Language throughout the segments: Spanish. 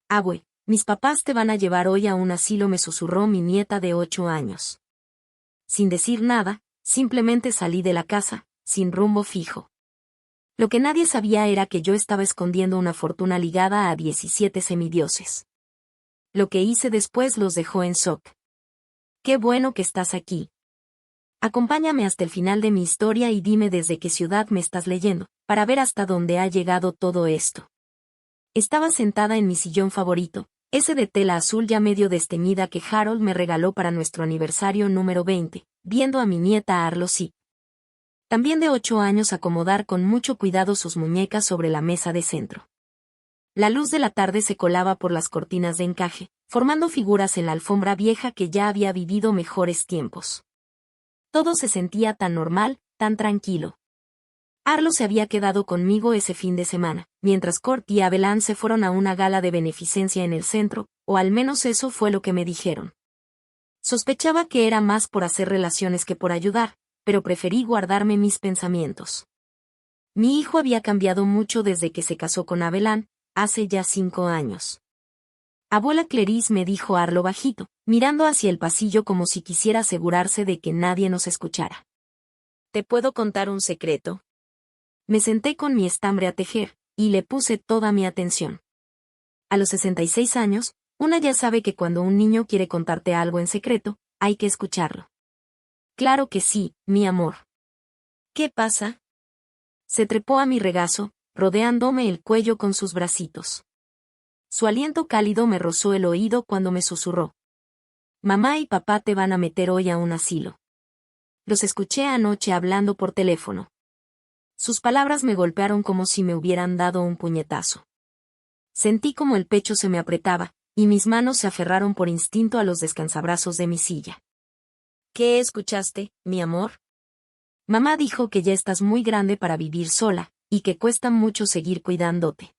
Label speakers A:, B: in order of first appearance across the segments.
A: Abue, mis papás te van a llevar hoy a un asilo, me susurró mi nieta de 8 años. Sin decir nada, simplemente salí de la casa, sin rumbo fijo. Lo que nadie sabía era que yo estaba escondiendo una fortuna ligada a 17 semidioses. Lo que hice después los dejó en shock. Qué bueno que estás aquí. Acompáñame hasta el final de mi historia y dime desde qué ciudad me estás leyendo, para ver hasta dónde ha llegado todo esto. Estaba sentada en mi sillón favorito, ese de tela azul ya medio desteñida que Harold me regaló para nuestro aniversario número 20, viendo a mi nieta Arlosie, también de 8 años, acomodar con mucho cuidado sus muñecas sobre la mesa de centro. La luz de la tarde se colaba por las cortinas de encaje, formando figuras en la alfombra vieja que ya había vivido mejores tiempos. Todo se sentía tan normal, tan tranquilo. Arlo se había quedado conmigo ese fin de semana, mientras Court y Abelán se fueron a una gala de beneficencia en el centro, o al menos eso fue lo que me dijeron. Sospechaba que era más por hacer relaciones que por ayudar, pero preferí guardarme mis pensamientos. Mi hijo había cambiado mucho desde que se casó con Abelán, hace ya 5 años. Abuela Clarice, me dijo Arlo bajito, mirando hacia el pasillo como si quisiera asegurarse de que nadie nos escuchara. ¿Te puedo contar un secreto? Me senté con mi estambre a tejer, y le puse toda mi atención. A los 66 años, una ya sabe que cuando un niño quiere contarte algo en secreto, hay que escucharlo. Claro que sí, mi amor. ¿Qué pasa? Se trepó a mi regazo, rodeándome el cuello con sus bracitos. Su aliento cálido me rozó el oído cuando me susurró. Mamá y papá te van a meter hoy a un asilo. Los escuché anoche hablando por teléfono. Sus palabras me golpearon como si me hubieran dado un puñetazo. Sentí como el pecho se me apretaba, y mis manos se aferraron por instinto a los descansabrazos de mi silla. ¿Qué escuchaste, mi amor? Mamá dijo que ya estás muy grande para vivir sola, y que cuesta mucho seguir cuidándote.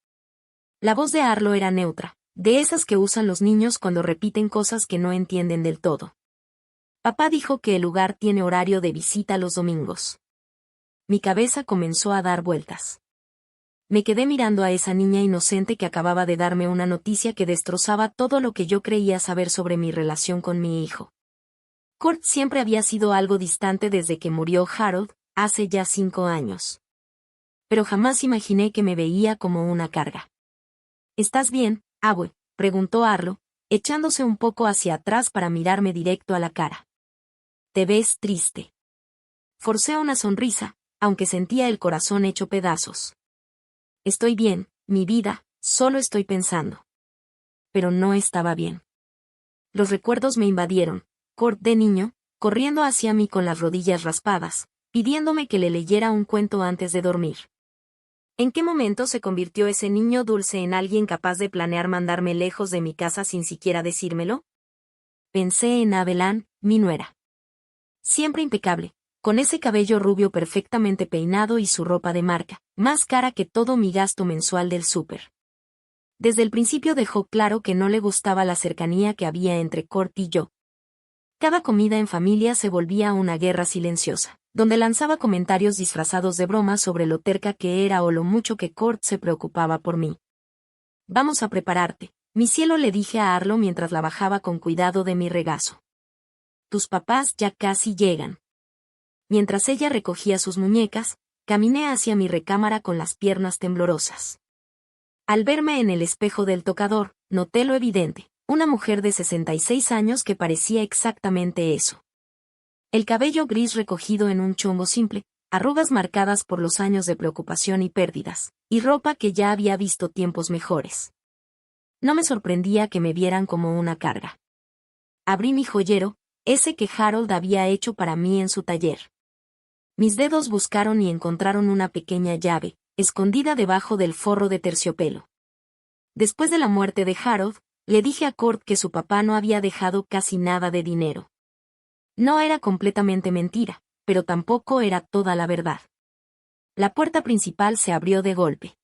A: La voz de Arlo era neutra, de esas que usan los niños cuando repiten cosas que no entienden del todo. Papá dijo que el lugar tiene horario de visita los domingos. Mi cabeza comenzó a dar vueltas. Me quedé mirando a esa niña inocente que acababa de darme una noticia que destrozaba todo lo que yo creía saber sobre mi relación con mi hijo. Court siempre había sido algo distante desde que murió Harold, hace ya 5 años. Pero jamás imaginé que me veía como una carga. ¿Estás bien, Abue?, preguntó Arlo, echándose un poco hacia atrás para mirarme directo a la cara. Te ves triste. Forcé una sonrisa, aunque sentía el corazón hecho pedazos. Estoy bien, mi vida, solo estoy pensando. Pero no estaba bien. Los recuerdos me invadieron. Court de niño, corriendo hacia mí con las rodillas raspadas, pidiéndome que le leyera un cuento antes de dormir. ¿En qué momento se convirtió ese niño dulce en alguien capaz de planear mandarme lejos de mi casa sin siquiera decírmelo? Pensé en Abelán, mi nuera. Siempre impecable, con ese cabello rubio perfectamente peinado y su ropa de marca, más cara que todo mi gasto mensual del súper. Desde el principio dejó claro que no le gustaba la cercanía que había entre Court y yo. Cada comida en familia se volvía una guerra silenciosa, donde lanzaba comentarios disfrazados de broma sobre lo terca que era o lo mucho que Court se preocupaba por mí. Vamos a prepararte, mi cielo, le dije a Arlo mientras la bajaba con cuidado de mi regazo. Tus papás ya casi llegan. Mientras ella recogía sus muñecas, caminé hacia mi recámara con las piernas temblorosas. Al verme en el espejo del tocador, noté lo evidente. Una mujer de 66 años que parecía exactamente eso. El cabello gris recogido en un chongo simple, arrugas marcadas por los años de preocupación y pérdidas, y ropa que ya había visto tiempos mejores. No me sorprendía que me vieran como una carga. Abrí mi joyero, ese que Harold había hecho para mí en su taller. Mis dedos buscaron y encontraron una pequeña llave, escondida debajo del forro de terciopelo. Después de la muerte de Harold, le dije a Court que su papá no había dejado casi nada de dinero. No era completamente mentira, pero tampoco era toda la verdad. La puerta principal se abrió de golpe.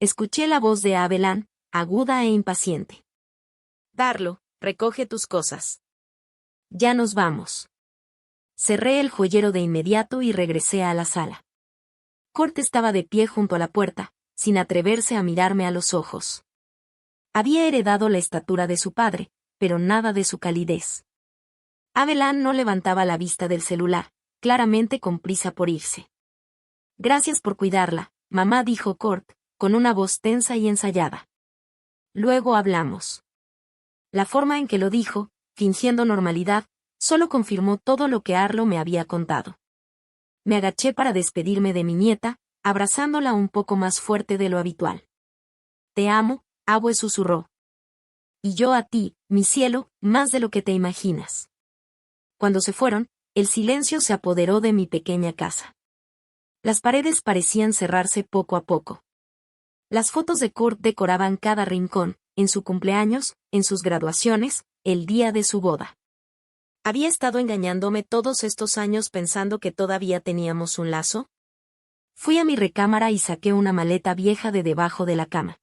A: Escuché la voz de Abelán, aguda e impaciente. Darlo, recoge tus cosas. Ya nos vamos. Cerré el joyero de inmediato y regresé a la sala. Court estaba de pie junto a la puerta, sin atreverse a mirarme a los ojos. Había heredado la estatura de su padre, pero nada de su calidez. Abelan no levantaba la vista del celular, claramente con prisa por irse. Gracias por cuidarla, mamá, dijo Kurt, con una voz tensa y ensayada. Luego hablamos. La forma en que lo dijo, fingiendo normalidad, solo confirmó todo lo que Arlo me había contado. Me agaché para despedirme de mi nieta, abrazándola un poco más fuerte de lo habitual. Te amo, Abue susurró. Y yo a ti, mi cielo, más de lo que te imaginas. Cuando se fueron, el silencio se apoderó de mi pequeña casa. Las paredes parecían cerrarse poco a poco. Las fotos de Kurt decoraban cada rincón, en su cumpleaños, en sus graduaciones, el día de su boda. ¿Había estado engañándome todos estos años pensando que todavía teníamos un lazo? Fui a mi recámara y saqué una maleta vieja de debajo de la cama.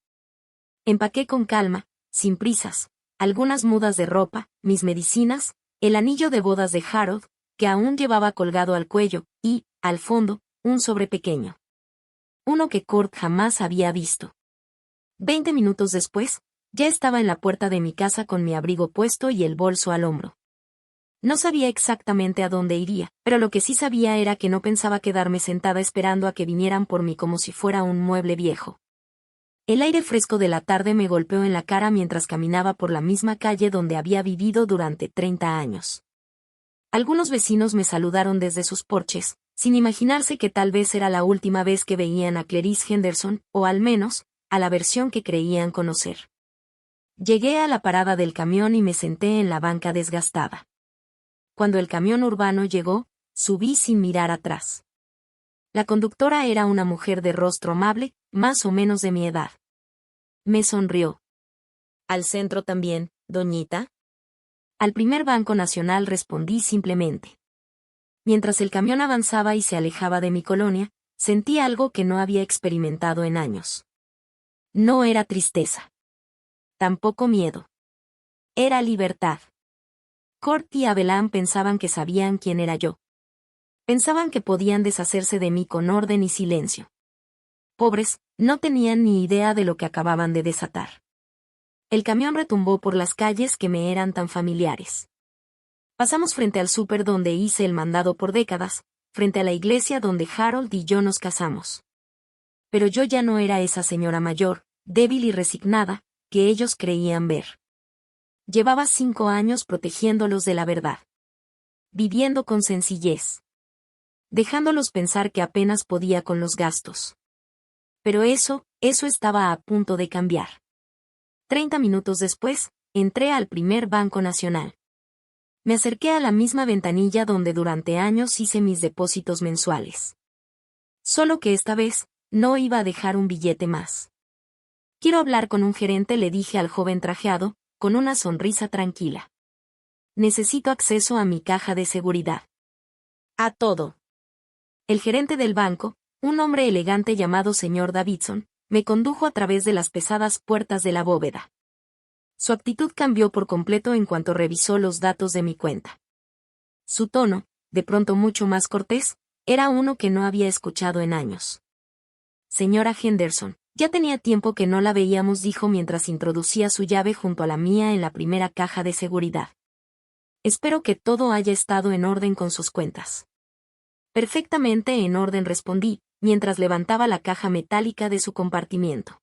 A: Empaqué con calma, sin prisas, algunas mudas de ropa, mis medicinas, el anillo de bodas de Harold, que aún llevaba colgado al cuello, y, al fondo, un sobre pequeño. Uno que Kurt jamás había visto. 20 minutos después, ya estaba en la puerta de mi casa con mi abrigo puesto y el bolso al hombro. No sabía exactamente a dónde iría, pero lo que sí sabía era que no pensaba quedarme sentada esperando a que vinieran por mí como si fuera un mueble viejo. El aire fresco de la tarde me golpeó en la cara mientras caminaba por la misma calle donde había vivido durante 30 años. Algunos vecinos me saludaron desde sus porches, sin imaginarse que tal vez era la última vez que veían a Clarice Henderson, o al menos, a la versión que creían conocer. Llegué a la parada del camión y me senté en la banca desgastada. Cuando el camión urbano llegó, subí sin mirar atrás. La conductora era una mujer de rostro amable, más o menos de mi edad. Me sonrió. ¿Al centro también, doñita? Al primer Banco Nacional respondí simplemente. Mientras el camión avanzaba y se alejaba de mi colonia, sentí algo que no había experimentado en años. No era tristeza. Tampoco miedo. Era libertad. Kurt y Abelan pensaban que sabían quién era yo. Pensaban que podían deshacerse de mí con orden y silencio. Pobres, no tenían ni idea de lo que acababan de desatar. El camión retumbó por las calles que me eran tan familiares. Pasamos frente al súper donde hice el mandado por décadas, frente a la iglesia donde Harold y yo nos casamos. Pero yo ya no era esa señora mayor, débil y resignada, que ellos creían ver. Llevaba 5 años protegiéndolos de la verdad. Viviendo con sencillez. Dejándolos pensar que apenas podía con los gastos. Pero eso estaba a punto de cambiar. 30 minutos después, entré al primer Banco Nacional. Me acerqué a la misma ventanilla donde durante años hice mis depósitos mensuales. Solo que esta vez, no iba a dejar un billete más. Quiero hablar con un gerente, le dije al joven trajeado, con una sonrisa tranquila. Necesito acceso a mi caja de seguridad. A todo. El gerente del banco, un hombre elegante llamado señor Davidson, me condujo a través de las pesadas puertas de la bóveda. Su actitud cambió por completo en cuanto revisó los datos de mi cuenta. Su tono, de pronto mucho más cortés, era uno que no había escuchado en años. Señora Henderson, ya tenía tiempo que no la veíamos, dijo mientras introducía su llave junto a la mía en la primera caja de seguridad. Espero que todo haya estado en orden con sus cuentas. Perfectamente en orden, respondí, mientras levantaba la caja metálica de su compartimiento.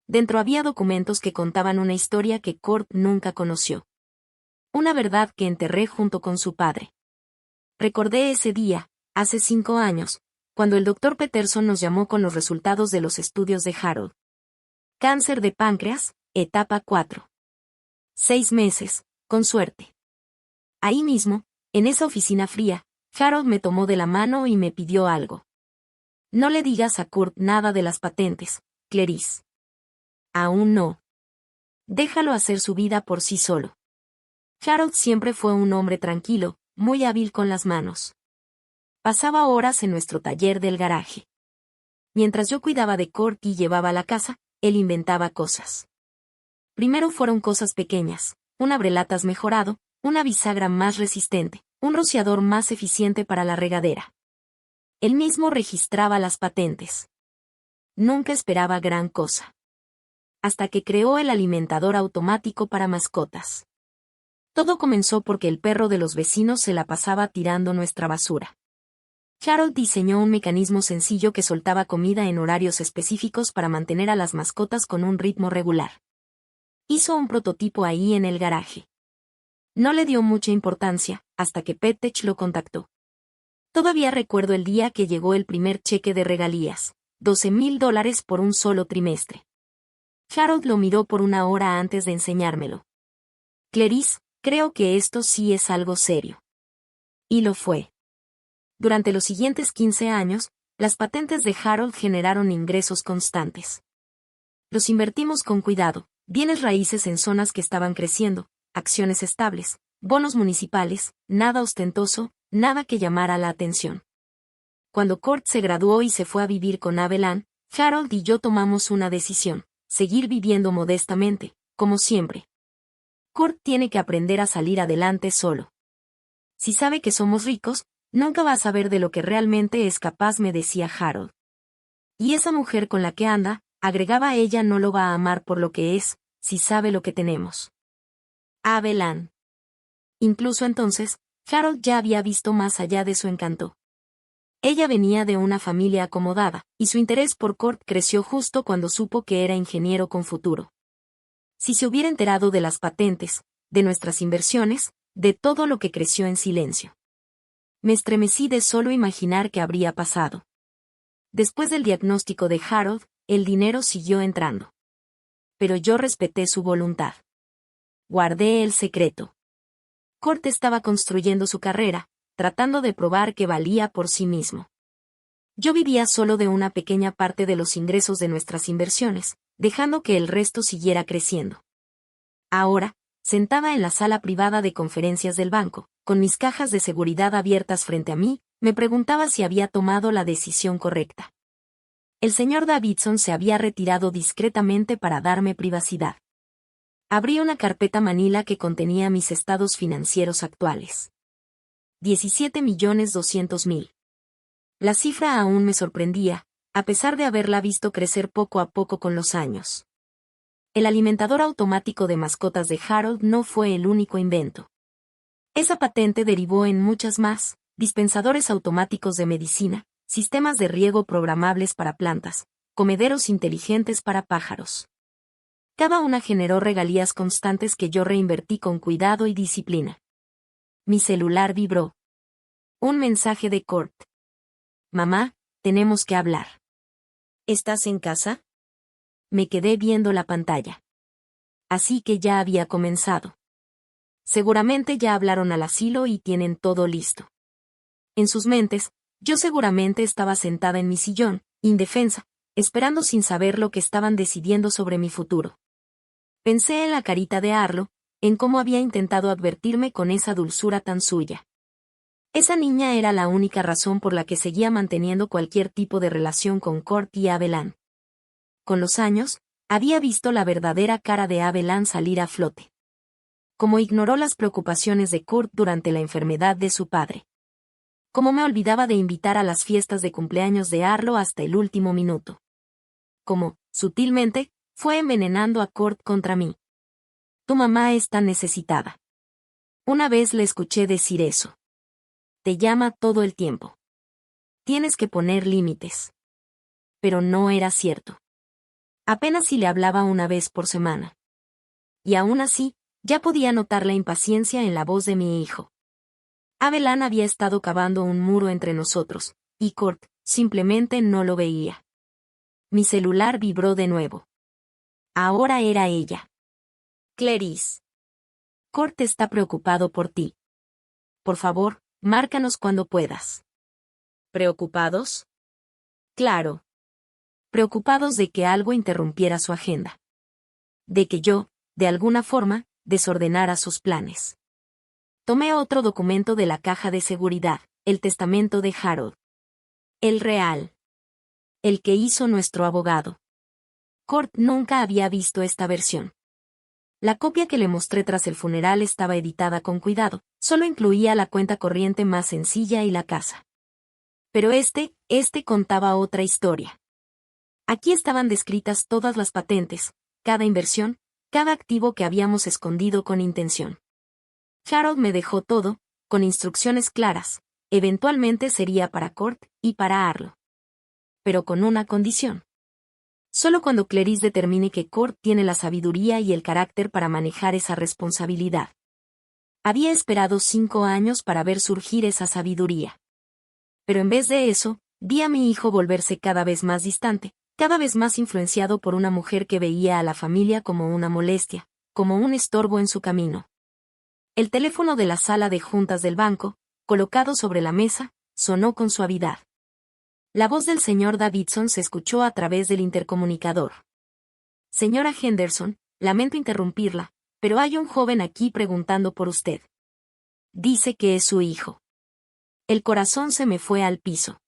A: Dentro había documentos que contaban una historia que Kurt nunca conoció. Una verdad que enterré junto con su padre. Recordé ese día, hace 5 años, cuando el Dr. Peterson nos llamó con los resultados de los estudios de Harold. Cáncer de páncreas, etapa 4. 6 meses, con suerte. Ahí mismo, en esa oficina fría, Harold me tomó de la mano y me pidió algo. No le digas a Kurt nada de las patentes, Clarice. Aún no. Déjalo hacer su vida por sí solo. Harold siempre fue un hombre tranquilo, muy hábil con las manos. Pasaba horas en nuestro taller del garaje. Mientras yo cuidaba de Kurt y llevaba a la casa, él inventaba cosas. Primero fueron cosas pequeñas, un abrelatas mejorado, una bisagra más resistente, un rociador más eficiente para la regadera. Él mismo registraba las patentes. Nunca esperaba gran cosa. hasta que creó el alimentador automático para mascotas. Todo comenzó porque el perro de los vecinos se la pasaba tirando nuestra basura. Harold diseñó un mecanismo sencillo que soltaba comida en horarios específicos para mantener a las mascotas con un ritmo regular. Hizo un prototipo ahí en el garaje. No le dio mucha importancia, hasta que PetTech lo contactó. Todavía recuerdo el día que llegó el primer cheque de regalías, $12,000 por un solo trimestre. Harold lo miró por una hora antes de enseñármelo. Clarice, creo que esto sí es algo serio. Y lo fue. Durante los siguientes 15 años, las patentes de Harold generaron ingresos constantes. Los invertimos con cuidado, bienes raíces en zonas que estaban creciendo, acciones estables, bonos municipales, nada ostentoso, nada que llamara la atención. Cuando Kurt se graduó y se fue a vivir con Abelan, Harold y yo tomamos una decisión: seguir viviendo modestamente, como siempre. Kurt tiene que aprender a salir adelante solo. Si sabe que somos ricos, nunca va a saber de lo que realmente es capaz, me decía Harold. Y esa mujer con la que anda, agregaba ella, no lo va a amar por lo que es, si sabe lo que tenemos. Abelan. Incluso entonces, Harold ya había visto más allá de su encanto. Ella venía de una familia acomodada, y su interés por Kurt creció justo cuando supo que era ingeniero con futuro. Si se hubiera enterado de las patentes, de nuestras inversiones, de todo lo que creció en silencio. Me estremecí de solo imaginar qué habría pasado. Después del diagnóstico de Harold, el dinero siguió entrando. Pero yo respeté su voluntad. Guardé el secreto. Kurt estaba construyendo su carrera, tratando de probar que valía por sí mismo. Yo vivía solo de una pequeña parte de los ingresos de nuestras inversiones, dejando que el resto siguiera creciendo. Ahora, sentada en la sala privada de conferencias del banco, con mis cajas de seguridad abiertas frente a mí, me preguntaba si había tomado la decisión correcta. El señor Davidson se había retirado discretamente para darme privacidad. Abrí una carpeta manila que contenía mis estados financieros actuales. 17,200,000. La cifra aún me sorprendía, a pesar de haberla visto crecer poco a poco con los años. El alimentador automático de mascotas de Harold no fue el único invento. Esa patente derivó en muchas más: dispensadores automáticos de medicina, sistemas de riego programables para plantas, comederos inteligentes para pájaros. Cada una generó regalías constantes que yo reinvertí con cuidado y disciplina. Mi celular vibró. Un mensaje de Kurt. Mamá, tenemos que hablar. ¿Estás en casa? Me quedé viendo la pantalla. Así que ya había comenzado. Seguramente ya hablaron al asilo y tienen todo listo. En sus mentes, yo seguramente estaba sentada en mi sillón, indefensa, esperando sin saber lo que estaban decidiendo sobre mi futuro. Pensé en la carita de Arlo, en cómo había intentado advertirme con esa dulzura tan suya. Esa niña era la única razón por la que seguía manteniendo cualquier tipo de relación con Kurt y Abelan. Con los años, había visto la verdadera cara de Abelan salir a flote. Cómo ignoró las preocupaciones de Kurt durante la enfermedad de su padre. Cómo me olvidaba de invitar a las fiestas de cumpleaños de Arlo hasta el último minuto. Cómo, sutilmente, fue envenenando a Kurt contra mí. Tu mamá está necesitada. Una vez le escuché decir eso. Te llama todo el tiempo. Tienes que poner límites. Pero no era cierto. Apenas si le hablaba una vez por semana. Y aún así, ya podía notar la impaciencia en la voz de mi hijo. Abelan había estado cavando un muro entre nosotros, y Kurt simplemente no lo veía. Mi celular vibró de nuevo. Ahora era ella. Clarice. Kurt está preocupado por ti. Por favor, márcanos cuando puedas. ¿Preocupados? Claro. Preocupados de que algo interrumpiera su agenda. De que yo, de alguna forma, desordenara sus planes. Tomé otro documento de la caja de seguridad, el testamento de Harold. El real. El que hizo nuestro abogado. Kurt nunca había visto esta versión. La copia que le mostré tras el funeral estaba editada con cuidado, solo incluía la cuenta corriente más sencilla y la casa. Pero este contaba otra historia. Aquí estaban descritas todas las patentes, cada inversión, cada activo que habíamos escondido con intención. Harold me dejó todo, con instrucciones claras. Eventualmente sería para Kurt y para Arlo. Pero con una condición. Solo cuando Clarice determine que Kurt tiene la sabiduría y el carácter para manejar esa responsabilidad. Había esperado 5 años para ver surgir esa sabiduría. Pero en vez de eso, vi a mi hijo volverse cada vez más distante, cada vez más influenciado por una mujer que veía a la familia como una molestia, como un estorbo en su camino. El teléfono de la sala de juntas del banco, colocado sobre la mesa, sonó con suavidad. La voz del señor Davidson se escuchó a través del intercomunicador. Señora Henderson, lamento interrumpirla, pero hay un joven aquí preguntando por usted. Dice que es su hijo. El corazón se me fue al piso.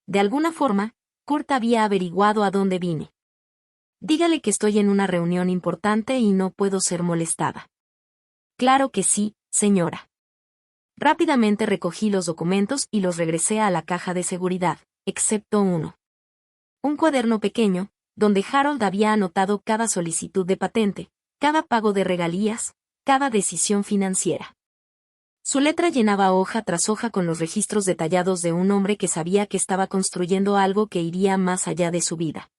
A: De alguna forma, Kurt había averiguado a dónde vine. Dígale que estoy en una reunión importante y no puedo ser molestada. Claro que sí, señora. Rápidamente recogí los documentos y los regresé a la caja de seguridad, excepto uno. Un cuaderno pequeño, donde Harold había anotado cada solicitud de patente, cada pago de regalías, cada decisión financiera. Su letra llenaba hoja tras hoja con los registros detallados de un hombre que sabía que estaba construyendo algo que iría más allá de su vida.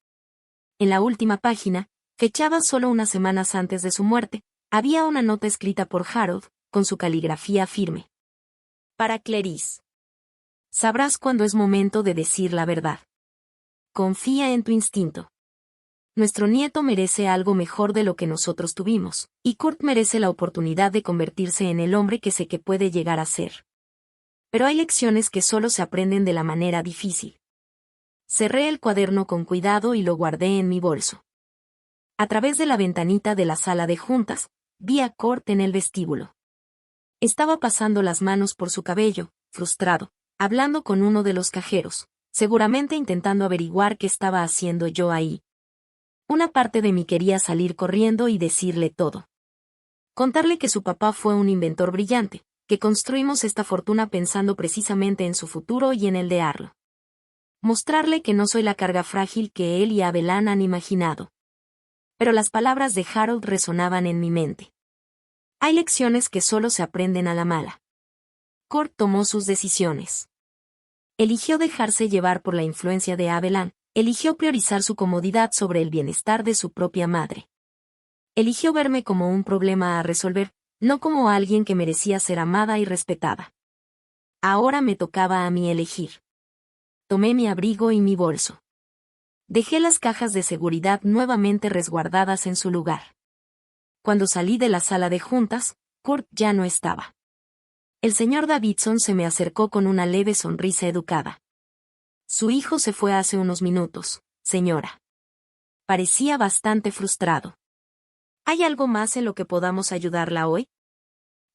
A: En la última página, fechada solo unas semanas antes de su muerte, había una nota escrita por Harold, con su caligrafía firme. Para Clarice. Sabrás cuándo es momento de decir la verdad. Confía en tu instinto. Nuestro nieto merece algo mejor de lo que nosotros tuvimos, y Kurt merece la oportunidad de convertirse en el hombre que sé que puede llegar a ser. Pero hay lecciones que solo se aprenden de la manera difícil. Cerré el cuaderno con cuidado y lo guardé en mi bolso. A través de la ventanita de la sala de juntas, vi a Kurt en el vestíbulo. Estaba pasando las manos por su cabello, frustrado, hablando con uno de los cajeros, seguramente intentando averiguar qué estaba haciendo yo ahí. Una parte de mí quería salir corriendo y decirle todo. Contarle que su papá fue un inventor brillante, que construimos esta fortuna pensando precisamente en su futuro y en el de Arlo. Mostrarle que no soy la carga frágil que él y Abelán han imaginado. Pero las palabras de Harold resonaban en mi mente. Hay lecciones que solo se aprenden a la mala. Kurt tomó sus decisiones. Eligió dejarse llevar por la influencia de Abelán. Eligió priorizar su comodidad sobre el bienestar de su propia madre. Eligió verme como un problema a resolver, no como alguien que merecía ser amada y respetada. Ahora me tocaba a mí elegir. Tomé mi abrigo y mi bolso. Dejé las cajas de seguridad nuevamente resguardadas en su lugar. Cuando salí de la sala de juntas, Kurt ya no estaba. El señor Davidson se me acercó con una leve sonrisa educada. Su hijo se fue hace unos minutos, señora. Parecía bastante frustrado. ¿Hay algo más en lo que podamos ayudarla hoy?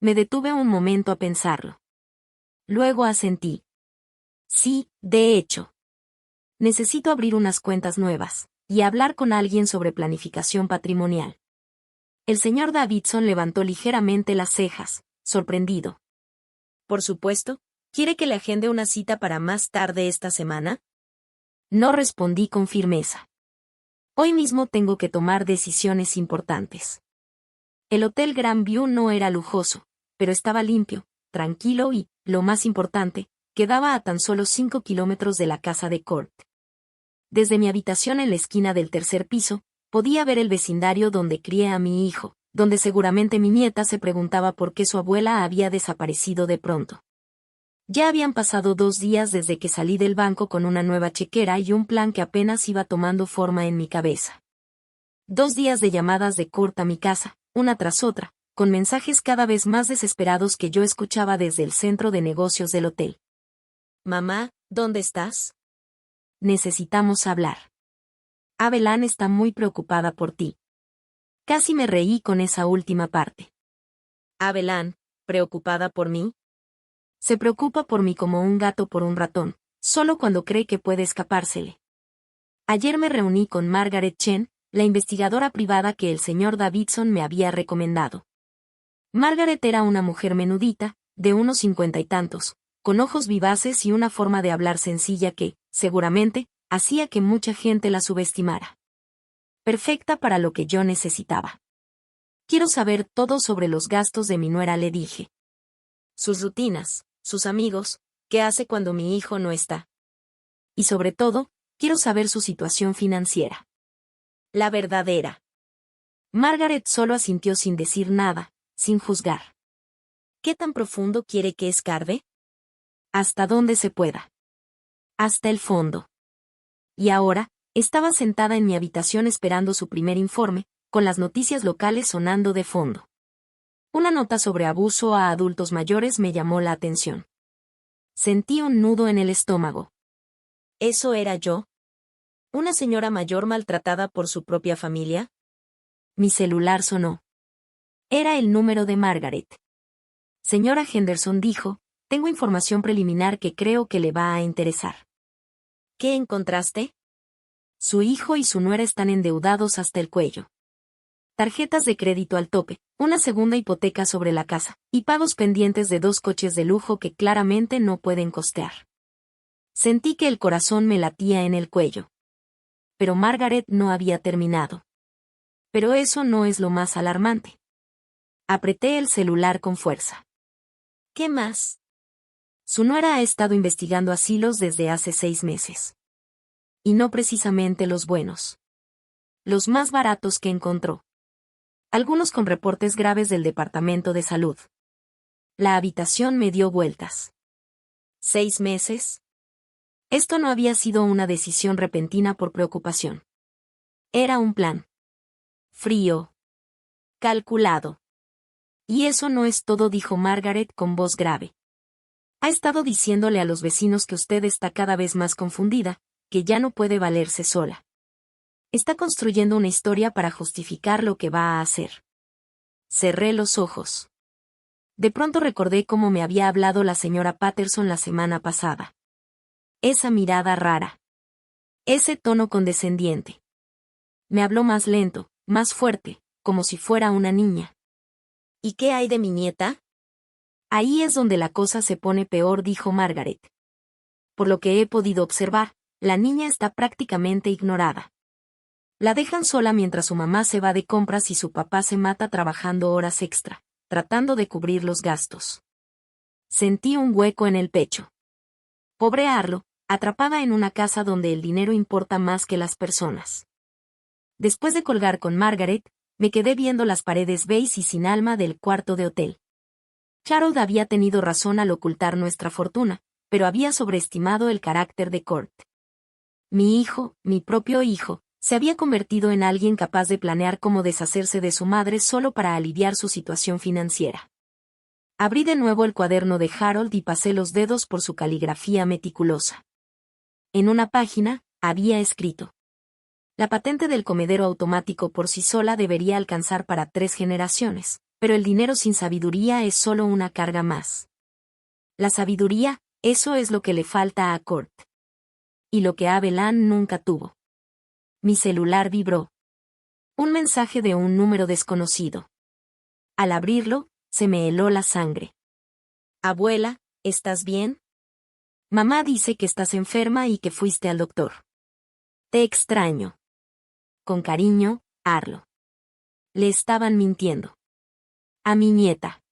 A: Me detuve un momento a pensarlo. Luego asentí. Sí, de hecho. Necesito abrir unas cuentas nuevas, y hablar con alguien sobre planificación patrimonial. El señor Davidson levantó ligeramente las cejas, sorprendido. Por supuesto. ¿Quiere que le agende una cita para más tarde esta semana? No respondí con firmeza. Hoy mismo tengo que tomar decisiones importantes. El Hotel Grand View no era lujoso, pero estaba limpio, tranquilo y, lo más importante, quedaba a tan solo 5 kilómetros de la casa de Kurt. Desde mi habitación en la esquina del tercer piso, podía ver el vecindario donde crié a mi hijo, donde seguramente mi nieta se preguntaba por qué su abuela había desaparecido de pronto. Ya habían pasado 2 días desde que salí del banco con una nueva chequera y un plan que apenas iba tomando forma en mi cabeza. 2 días de llamadas de Kurt a mi casa, una tras otra, con mensajes cada vez más desesperados que yo escuchaba desde el centro de negocios del hotel. Mamá, ¿dónde estás? Necesitamos hablar. Abelán está muy preocupada por ti. Casi me reí con esa última parte. Abelán, ¿preocupada por mí? Se preocupa por mí como un gato por un ratón, solo cuando cree que puede escapársele. Ayer me reuní con Margaret Chen, la investigadora privada que el señor Davidson me había recomendado. Margaret era una mujer menudita, de unos 50 y tantos, con ojos vivaces y una forma de hablar sencilla que, seguramente, hacía que mucha gente la subestimara. Perfecta para lo que yo necesitaba. Quiero saber todo sobre los gastos de mi nuera, le dije. Sus rutinas, sus amigos, qué hace cuando mi hijo no está. Y sobre todo, quiero saber su situación financiera. La verdadera. Margaret solo asintió sin decir nada, sin juzgar. ¿Qué tan profundo quiere que escarbe? Hasta donde se pueda. Hasta el fondo. Y ahora, estaba sentada en mi habitación esperando su primer informe, con las noticias locales sonando de fondo. Una nota sobre abuso a adultos mayores me llamó la atención. Sentí un nudo en el estómago. ¿Eso era yo? ¿Una señora mayor maltratada por su propia familia? Mi celular sonó. Era el número de Margaret. Señora Henderson, dijo, tengo información preliminar que creo que le va a interesar. ¿Qué encontraste? Su hijo y su nuera están endeudados hasta el cuello. Tarjetas de crédito al tope, una segunda hipoteca sobre la casa, y pagos pendientes de 2 coches de lujo que claramente no pueden costear. Sentí que el corazón me latía en el cuello. Pero Margaret no había terminado. Pero eso no es lo más alarmante. Apreté el celular con fuerza. ¿Qué más? Su nuera ha estado investigando asilos desde hace 6 meses. Y no precisamente los buenos. Los más baratos que encontró. Algunos con reportes graves del Departamento de Salud. La habitación me dio vueltas. ¿6 meses? Esto no había sido una decisión repentina por preocupación. Era un plan. Frío. Calculado. Y eso no es todo, dijo Margaret con voz grave. Ha estado diciéndole a los vecinos que usted está cada vez más confundida, que ya no puede valerse sola. Está construyendo una historia para justificar lo que va a hacer. Cerré los ojos. De pronto recordé cómo me había hablado la señora Patterson la semana pasada. Esa mirada rara. Ese tono condescendiente. Me habló más lento, más fuerte, como si fuera una niña. ¿Y qué hay de mi nieta? Ahí es donde la cosa se pone peor, dijo Margaret. Por lo que he podido observar, la niña está prácticamente ignorada. La dejan sola mientras su mamá se va de compras y su papá se mata trabajando horas extra, tratando de cubrir los gastos. Sentí un hueco en el pecho. Pobre Arlo, atrapada en una casa donde el dinero importa más que las personas. Después de colgar con Margaret, me quedé viendo las paredes beige y sin alma del cuarto de hotel. Harold había tenido razón al ocultar nuestra fortuna, pero había sobreestimado el carácter de Court. Mi hijo, mi propio hijo, se había convertido en alguien capaz de planear cómo deshacerse de su madre solo para aliviar su situación financiera. Abrí de nuevo el cuaderno de Harold y pasé los dedos por su caligrafía meticulosa. En una página, había escrito: la patente del comedero automático por sí sola debería alcanzar para 3 generaciones, pero el dinero sin sabiduría es solo una carga más. La sabiduría, eso es lo que le falta a Court. Y lo que Abelan nunca tuvo. Mi celular vibró. Un mensaje de un número desconocido. Al abrirlo, se me heló la sangre. Abuela, ¿estás bien? Mamá dice que estás enferma y que fuiste al doctor. Te extraño. Con cariño, Arlo. Le estaban mintiendo. A mi nieta.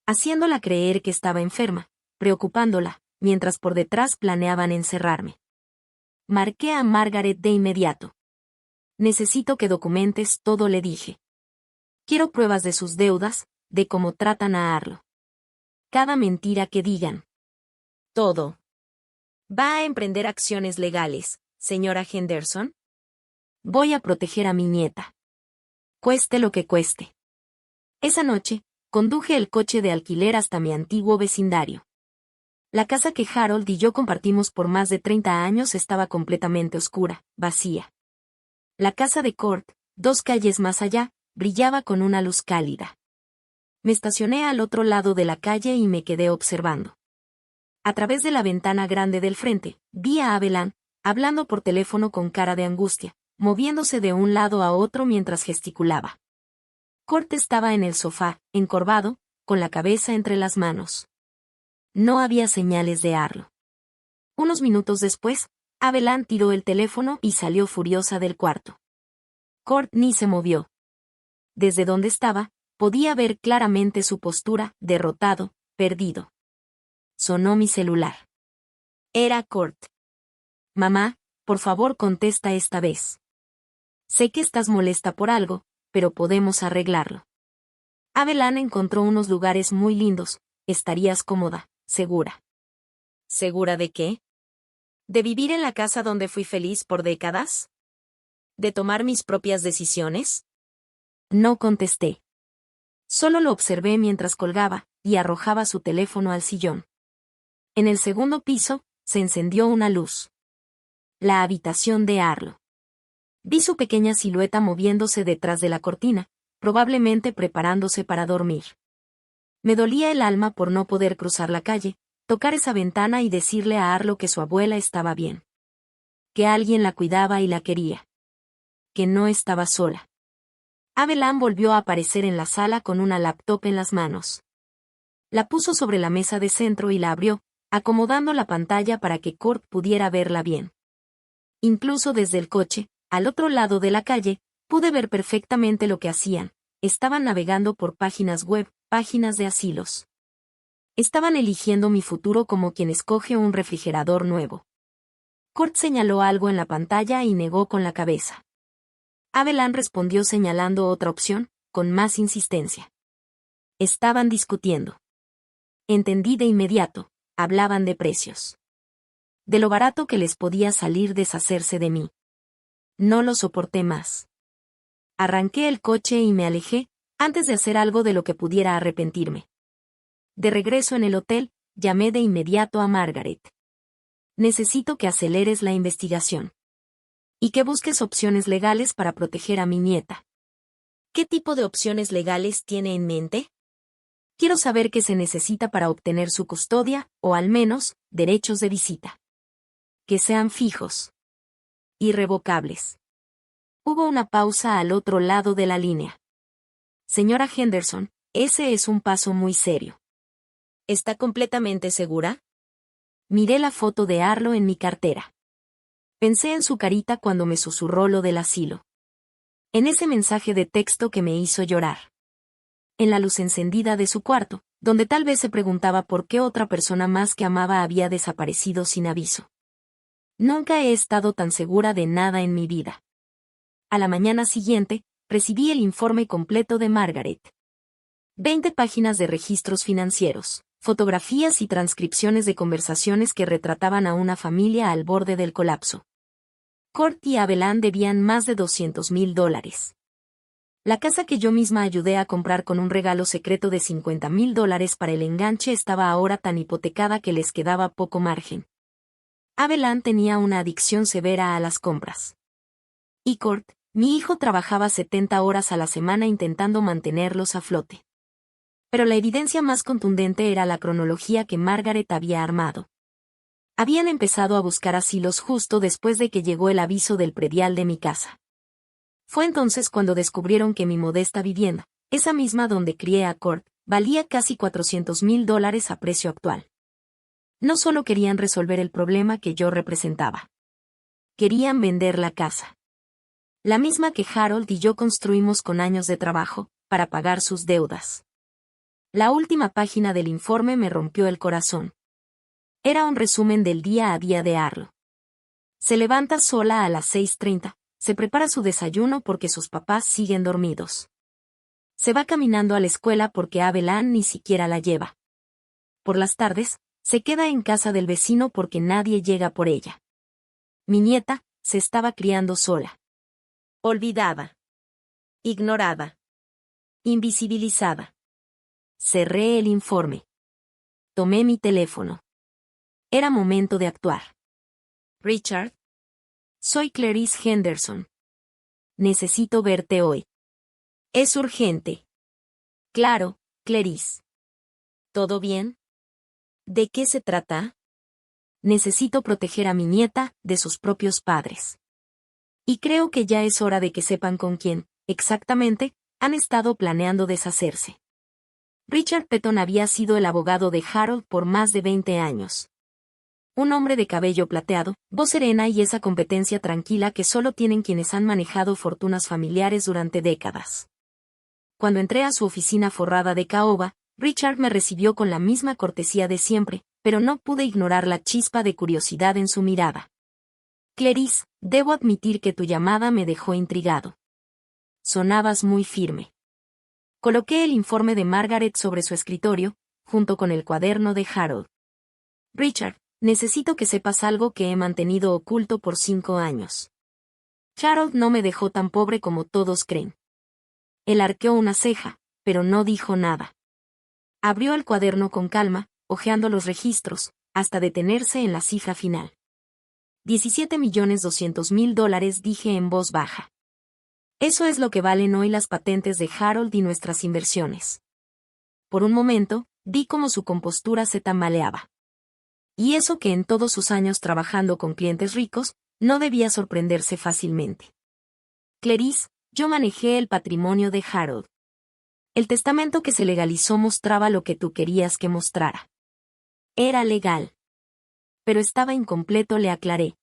A: Haciéndola creer que estaba enferma, preocupándola, mientras por detrás planeaban encerrarme. Marqué a Margaret de inmediato. Necesito que documentes todo, le dije. Quiero pruebas de sus deudas, de cómo tratan a Arlo. Cada mentira que digan. Todo. ¿Va a emprender acciones legales, señora Henderson? Voy a proteger a mi nieta. Cueste lo que cueste. Esa noche, conduje el coche de alquiler hasta mi antiguo vecindario. La casa que Harold y yo compartimos por más de 30 años estaba completamente oscura, vacía. La casa de Court, 2 calles más allá, brillaba con una luz cálida. Me estacioné al otro lado de la calle y me quedé observando. A través de la ventana grande del frente, vi a Abelan, hablando por teléfono con cara de angustia, moviéndose de un lado a otro mientras gesticulaba. Court estaba en el sofá, encorvado, con la cabeza entre las manos. No había señales de Arlo. Unos minutos después, Abelan tiró el teléfono y salió furiosa del cuarto. Courtney se movió. Desde donde estaba, podía ver claramente su postura, derrotado, perdido. Sonó mi celular. Era Court. Mamá, por favor contesta esta vez. Sé que estás molesta por algo, pero podemos arreglarlo. Abelan encontró unos lugares muy lindos, estarías cómoda, segura. ¿Segura de qué? ¿De vivir en la casa donde fui feliz por décadas? ¿De tomar mis propias decisiones? No contesté. Solo lo observé mientras colgaba y arrojaba su teléfono al sillón. En el segundo piso, se encendió una luz. La habitación de Arlo. Vi su pequeña silueta moviéndose detrás de la cortina, probablemente preparándose para dormir. Me dolía el alma por no poder cruzar la calle, tocar esa ventana y decirle a Arlo que su abuela estaba bien. Que alguien la cuidaba y la quería. Que no estaba sola. Abelan volvió a aparecer en la sala con una laptop en las manos. La puso sobre la mesa de centro y la abrió, acomodando la pantalla para que Court pudiera verla bien. Incluso desde el coche, al otro lado de la calle, pude ver perfectamente lo que hacían. Estaban navegando por páginas web, páginas de asilos. Estaban eligiendo mi futuro como quien escoge un refrigerador nuevo. Court señaló algo en la pantalla y negó con la cabeza. Abelan respondió señalando otra opción, con más insistencia. Estaban discutiendo. Entendí de inmediato, hablaban de precios. De lo barato que les podía salir deshacerse de mí. No lo soporté más. Arranqué el coche y me alejé, antes de hacer algo de lo que pudiera arrepentirme. De regreso en el hotel, llamé de inmediato a Margaret. Necesito que aceleres la investigación. Y que busques opciones legales para proteger a mi nieta. ¿Qué tipo de opciones legales tiene en mente? Quiero saber qué se necesita para obtener su custodia, o al menos, derechos de visita. Que sean fijos. Irrevocables. Hubo una pausa al otro lado de la línea. Señora Henderson, ese es un paso muy serio. ¿Está completamente segura? Miré la foto de Arlo en mi cartera. Pensé en su carita cuando me susurró lo del asilo. En ese mensaje de texto que me hizo llorar. En la luz encendida de su cuarto, donde tal vez se preguntaba por qué otra persona más que amaba había desaparecido sin aviso. Nunca he estado tan segura de nada en mi vida. A la mañana siguiente, recibí el informe completo de Margaret. 20 páginas de registros financieros, fotografías y transcripciones de conversaciones que retrataban a una familia al borde del colapso. Court y Abelan debían más de $200,000. La casa que yo misma ayudé a comprar con un regalo secreto de $50,000 para el enganche estaba ahora tan hipotecada que les quedaba poco margen. Abelan tenía una adicción severa a las compras. Y Court, mi hijo, trabajaba 70 horas a la semana intentando mantenerlos a flote. Pero la evidencia más contundente era la cronología que Margaret había armado. Habían empezado a buscar asilos justo después de que llegó el aviso del predial de mi casa. Fue entonces cuando descubrieron que mi modesta vivienda, esa misma donde crié a Court, valía casi $400,000 a precio actual. No solo querían resolver el problema que yo representaba. Querían vender la casa. La misma que Harold y yo construimos con años de trabajo, para pagar sus deudas. La última página del informe me rompió el corazón. Era un resumen del día a día de Arlo. Se levanta sola a las 6:30, se prepara su desayuno porque sus papás siguen dormidos. Se va caminando a la escuela porque Abelan ni siquiera la lleva. Por las tardes, se queda en casa del vecino porque nadie llega por ella. Mi nieta, se estaba criando sola. Olvidada. Ignorada. Invisibilizada. Cerré el informe. Tomé mi teléfono. Era momento de actuar. Richard. Soy Clarice Henderson. Necesito verte hoy. Es urgente. Claro, Clarice. ¿Todo bien? ¿De qué se trata? Necesito proteger a mi nieta de sus propios padres. Y creo que ya es hora de que sepan con quién, exactamente, han estado planeando deshacerse. Richard Petton había sido el abogado de Harold por más de 20 años. Un hombre de cabello plateado, voz serena y esa competencia tranquila que solo tienen quienes han manejado fortunas familiares durante décadas. Cuando entré a su oficina forrada de caoba, Richard me recibió con la misma cortesía de siempre, pero no pude ignorar la chispa de curiosidad en su mirada. Clarice, debo admitir que tu llamada me dejó intrigado. Sonabas muy firme. Coloqué el informe de Margaret sobre su escritorio, junto con el cuaderno de Harold. Richard, necesito que sepas algo que he mantenido oculto por 5 años. Harold no me dejó tan pobre como todos creen. Él arqueó una ceja, pero no dijo nada. Abrió el cuaderno con calma, hojeando los registros, hasta detenerse en la cifra final. $17.200.000, dije en voz baja. Eso es lo que valen hoy las patentes de Harold y nuestras inversiones. Por un momento, vi cómo su compostura se tambaleaba. Y eso que en todos sus años trabajando con clientes ricos, no debía sorprenderse fácilmente. Clarice, yo manejé el patrimonio de Harold. El testamento que se legalizó mostraba lo que tú querías que mostrara. Era legal. Pero estaba incompleto, le aclaré.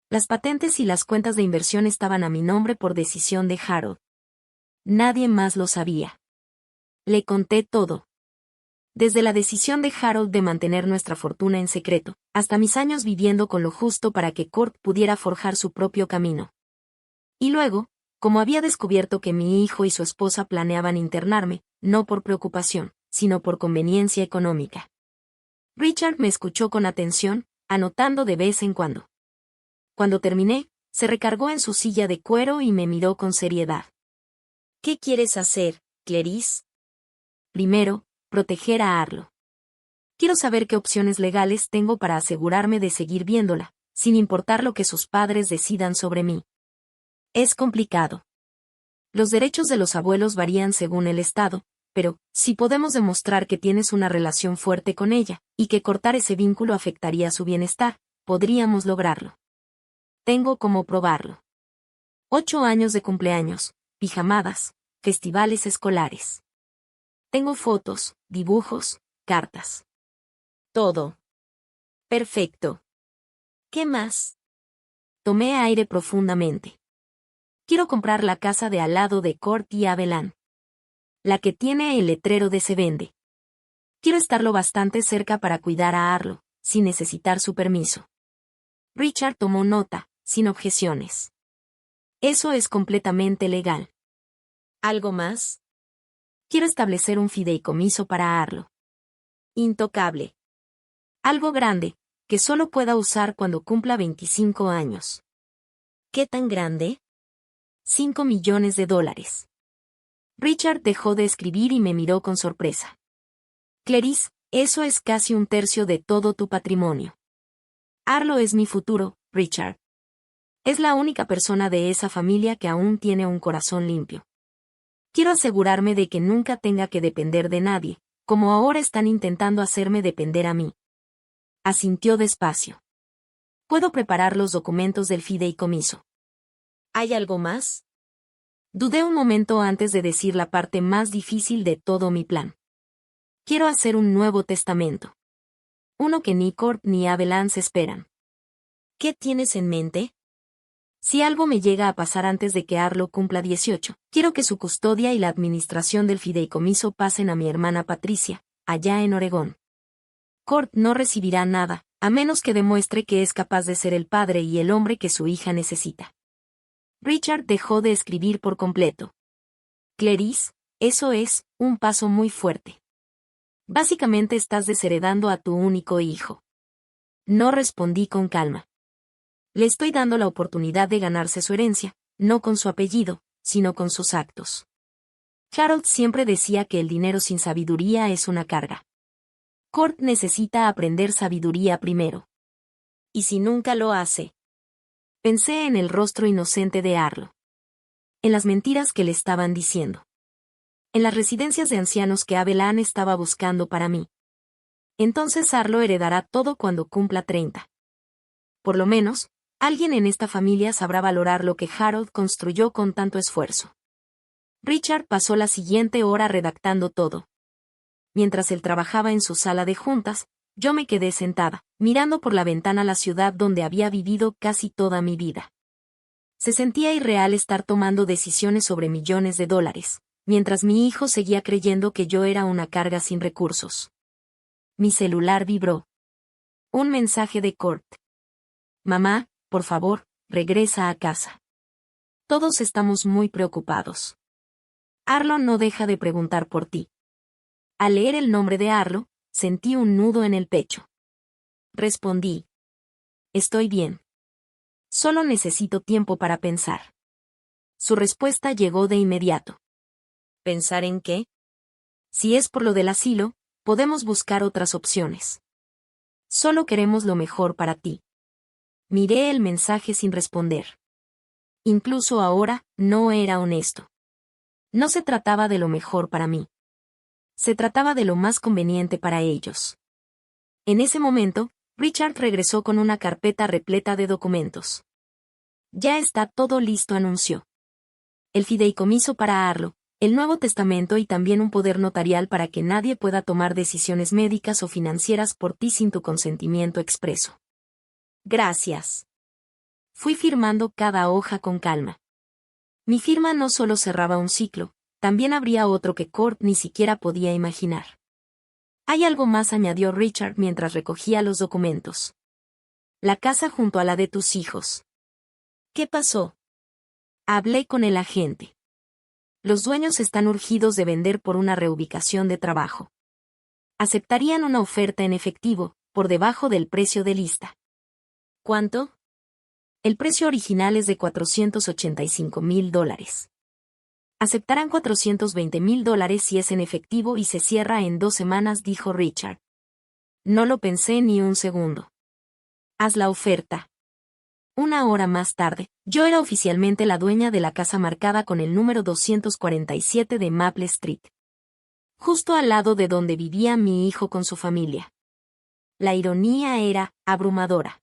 A: Las patentes y las cuentas de inversión estaban a mi nombre por decisión de Harold. Nadie más lo sabía. Le conté todo. Desde la decisión de Harold de mantener nuestra fortuna en secreto, hasta mis años viviendo con lo justo para que Kurt pudiera forjar su propio camino. Y luego, como había descubierto que mi hijo y su esposa planeaban internarme, no por preocupación, sino por conveniencia económica. Richard me escuchó con atención, anotando de vez en cuando. Cuando terminé, se recargó en su silla de cuero y me miró con seriedad. ¿Qué quieres hacer, Clarice? Primero, proteger a Arlo. Quiero saber qué opciones legales tengo para asegurarme de seguir viéndola, sin importar lo que sus padres decidan sobre mí. Es complicado. Los derechos de los abuelos varían según el estado, pero, si podemos demostrar que tienes una relación fuerte con ella, y que cortar ese vínculo afectaría su bienestar, podríamos lograrlo. Tengo cómo probarlo. 8 años de cumpleaños, pijamadas, festivales escolares. Tengo fotos, dibujos, cartas. Todo. Perfecto. ¿Qué más? Tomé aire profundamente. Quiero comprar la casa de al lado de Court y Avellan. La que tiene el letrero de se vende. Quiero estar lo bastante cerca para cuidar a Arlo, sin necesitar su permiso. Richard tomó nota, sin objeciones. Eso es completamente legal. ¿Algo más? Quiero establecer un fideicomiso para Arlo. Intocable. Algo grande, que solo pueda usar cuando cumpla 25 años. ¿Qué tan grande? $5 millones. Richard dejó de escribir y me miró con sorpresa. Clarice, eso es casi 1/3 de todo tu patrimonio. Arlo es mi futuro, Richard. Es la única persona de esa familia que aún tiene un corazón limpio. Quiero asegurarme de que nunca tenga que depender de nadie, como ahora están intentando hacerme depender a mí. Asintió despacio. Puedo preparar los documentos del fideicomiso. ¿Hay algo más? Dudé un momento antes de decir la parte más difícil de todo mi plan. Quiero hacer un nuevo testamento. Uno que ni Court ni Avellan se esperan. ¿Qué tienes en mente? Si algo me llega a pasar antes de que Arlo cumpla 18, quiero que su custodia y la administración del fideicomiso pasen a mi hermana Patricia, allá en Oregón. Court no recibirá nada, a menos que demuestre que es capaz de ser el padre y el hombre que su hija necesita. Richard dejó de escribir por completo. Clarice, eso es un paso muy fuerte. Básicamente estás desheredando a tu único hijo. No respondí con calma. Le estoy dando la oportunidad de ganarse su herencia, no con su apellido, sino con sus actos. Harold siempre decía que el dinero sin sabiduría es una carga. Court necesita aprender sabiduría primero. ¿Y si nunca lo hace? Pensé en el rostro inocente de Arlo. En las mentiras que le estaban diciendo. En las residencias de ancianos que Avellan estaba buscando para mí. Entonces Arlo heredará todo cuando cumpla 30. Por lo menos, alguien en esta familia sabrá valorar lo que Harold construyó con tanto esfuerzo. Richard pasó la siguiente hora redactando todo. Mientras él trabajaba en su sala de juntas, Yo me quedé sentada, mirando por la ventana la ciudad donde había vivido casi toda mi vida. Se sentía irreal estar tomando decisiones sobre millones de dólares, mientras mi hijo seguía creyendo que yo era una carga sin recursos. Mi celular vibró. Un mensaje de Kurt. Mamá, por favor, regresa a casa. Todos estamos muy preocupados. Arlo no deja de preguntar por ti. Al leer el nombre de Arlo, sentí un nudo en el pecho. Respondí. Estoy bien. Solo necesito tiempo para pensar. Su respuesta llegó de inmediato. ¿Pensar en qué? Si es por lo del asilo, podemos buscar otras opciones. Solo queremos lo mejor para ti. Miré el mensaje sin responder. Incluso ahora, no era honesto. No se trataba de lo mejor para mí. Se trataba de lo más conveniente para ellos. En ese momento, Richard regresó con una carpeta repleta de documentos. Ya está todo listo, anunció. El fideicomiso para Arlo, el Nuevo Testamento y también un poder notarial para que nadie pueda tomar decisiones médicas o financieras por ti sin tu consentimiento expreso. Gracias. Fui firmando cada hoja con calma. Mi firma no solo cerraba un ciclo, también habría otro que Kurt ni siquiera podía imaginar. Hay algo más, añadió Richard mientras recogía los documentos. La casa junto a la de tus hijos. ¿Qué pasó? Hablé con el agente. Los dueños están urgidos de vender por una reubicación de trabajo. Aceptarían una oferta en efectivo, por debajo del precio de lista. ¿Cuánto? El precio original es de $485,000. Aceptarán $420,000 si es en efectivo y se cierra en 2 semanas, dijo Richard. No lo pensé ni un segundo. Haz la oferta. Una hora más tarde, yo era oficialmente la dueña de la casa marcada con el número 247 de Maple Street. Justo al lado de donde vivía mi hijo con su familia. La ironía era abrumadora.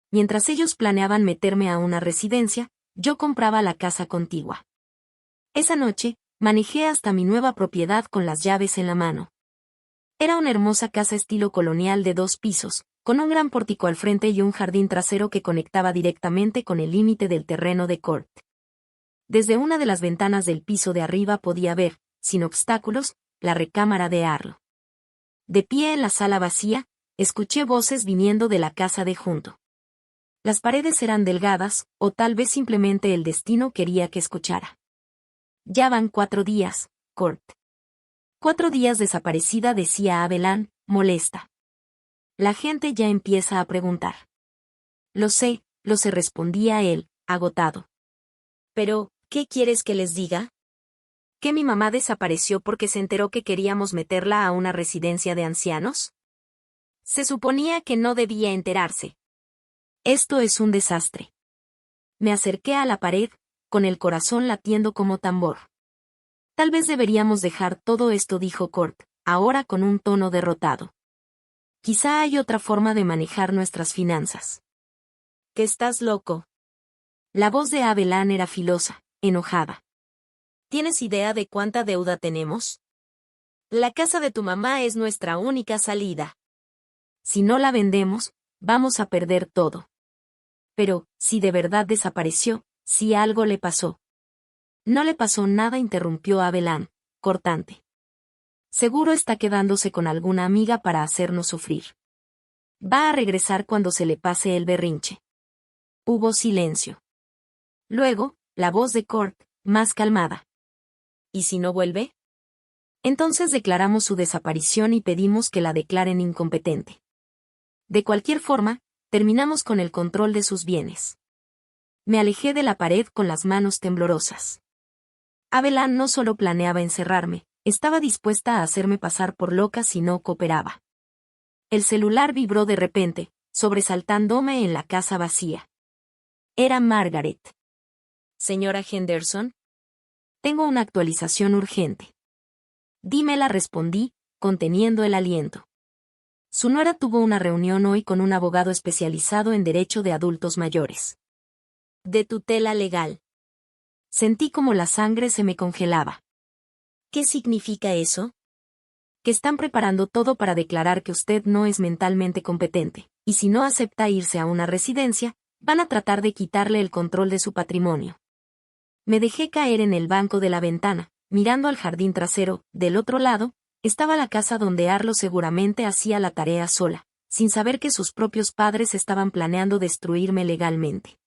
A: Mientras ellos planeaban meterme a una residencia, yo compraba la casa contigua. Esa noche, manejé hasta mi nueva propiedad con las llaves en la mano. Era una hermosa casa estilo colonial de 2 pisos, con un gran pórtico al frente y un jardín trasero que conectaba directamente con el límite del terreno de Kurt. Desde una de las ventanas del piso de arriba podía ver, sin obstáculos, la recámara de Arlo. De pie en la sala vacía, escuché voces viniendo de la casa de junto. Las paredes eran delgadas, o tal vez simplemente el destino quería que escuchara. Ya van 4 días, Kurt. 4 días desaparecida, decía Abelan, molesta. La gente ya empieza a preguntar. Lo sé, respondía él, agotado. Pero, ¿qué quieres que les diga? ¿Que mi mamá desapareció porque se enteró que queríamos meterla a una residencia de ancianos? Se suponía que no debía enterarse. Esto es un desastre. Me acerqué a la pared, con el corazón latiendo como tambor. Tal vez deberíamos dejar todo esto, dijo Kurt, ahora con un tono derrotado. Quizá hay otra forma de manejar nuestras finanzas. ¿Que estás loco? La voz de Abelan era filosa, enojada. ¿Tienes idea de cuánta deuda tenemos? La casa de tu mamá es nuestra única salida. Si no la vendemos, vamos a perder todo. Pero, si de verdad desapareció, si algo le pasó. No le pasó nada, interrumpió Abelan, cortante. Seguro está quedándose con alguna amiga para hacernos sufrir. Va a regresar cuando se le pase el berrinche. Hubo silencio. Luego, la voz de Kurt, más calmada. ¿Y si no vuelve? Entonces declaramos su desaparición y pedimos que la declaren incompetente. De cualquier forma, terminamos con el control de sus bienes. Me alejé de la pared con las manos temblorosas. Abelan no solo planeaba encerrarme, estaba dispuesta a hacerme pasar por loca si no cooperaba. El celular vibró de repente, sobresaltándome en la casa vacía. Era Margaret. Señora Henderson. Tengo una actualización urgente. Dímela, respondí, conteniendo el aliento. Su nuera tuvo una reunión hoy con un abogado especializado en derecho de adultos mayores. De tutela legal. Sentí como la sangre se me congelaba. ¿Qué significa eso? que están preparando todo para declarar que usted no es mentalmente competente, y si no acepta irse a una residencia, van a tratar de quitarle el control de su patrimonio. Me dejé caer en el banco de la ventana, mirando al jardín trasero. Del otro lado, estaba la casa donde Arlo seguramente hacía la tarea sola, sin saber que sus propios padres estaban planeando destruirme legalmente.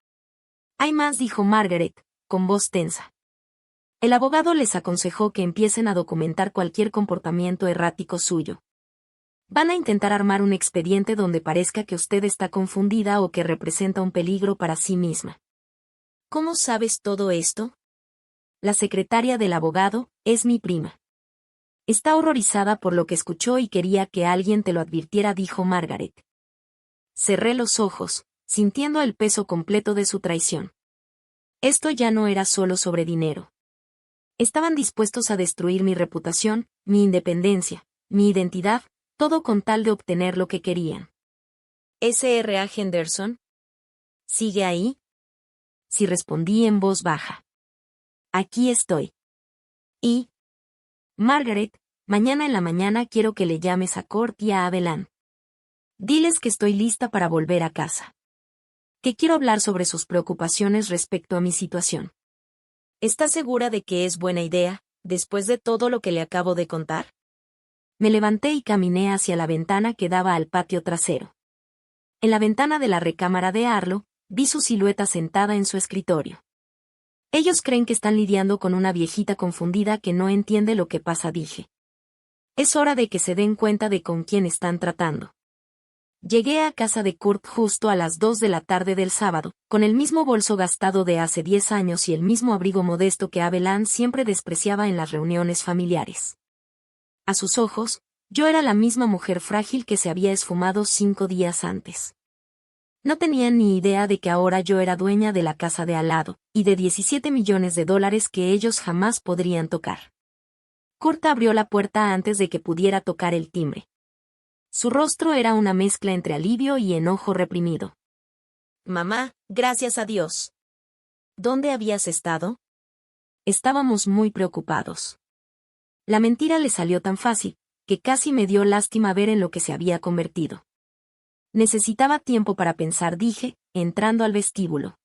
A: Hay más, dijo Margaret, con voz tensa. El abogado les aconsejó que empiecen a documentar cualquier comportamiento errático suyo. Van a intentar armar un expediente donde parezca que usted está confundida o que representa un peligro para sí misma. ¿Cómo sabes todo esto? La secretaria del abogado es mi prima. Está horrorizada por lo que escuchó y quería que alguien te lo advirtiera, dijo Margaret. Cerré los ojos, sintiendo el peso completo de su traición. Esto ya no era solo sobre dinero. Estaban dispuestos a destruir mi reputación, mi independencia, mi identidad, todo con tal de obtener lo que querían. ¿S.R.A. Henderson? ¿Sigue ahí? Sí, respondí en voz baja. Aquí estoy. Y... Margaret, mañana en la mañana quiero que le llames a Court y a Abelan. Diles que estoy lista para volver a casa. Que quiero hablar sobre sus preocupaciones respecto a mi situación. ¿Está segura de que es buena idea, después de todo lo que le acabo de contar? Me levanté y caminé hacia la ventana que daba al patio trasero. En la ventana de la recámara de Arlo, vi su silueta sentada en su escritorio. Ellos creen que están lidiando con una viejita confundida que no entiende lo que pasa, dije. Es hora de que se den cuenta de con quién están tratando. Llegué a casa de Kurt justo a las 2 de la tarde del sábado, con el mismo bolso gastado de hace 10 años y el mismo abrigo modesto que Abelan siempre despreciaba en las reuniones familiares. A sus ojos, yo era la misma mujer frágil que se había esfumado 5 días antes. No tenían ni idea de que ahora yo era dueña de la casa de al lado, y de $17 millones que ellos jamás podrían tocar. Kurt abrió la puerta antes de que pudiera tocar el timbre. Su rostro era una mezcla entre alivio y enojo reprimido. Mamá, gracias a Dios. ¿Dónde habías estado? Estábamos muy preocupados. La mentira le salió tan fácil, que casi me dio lástima ver en lo que se había convertido. Necesitaba tiempo para pensar, dije, entrando al vestíbulo.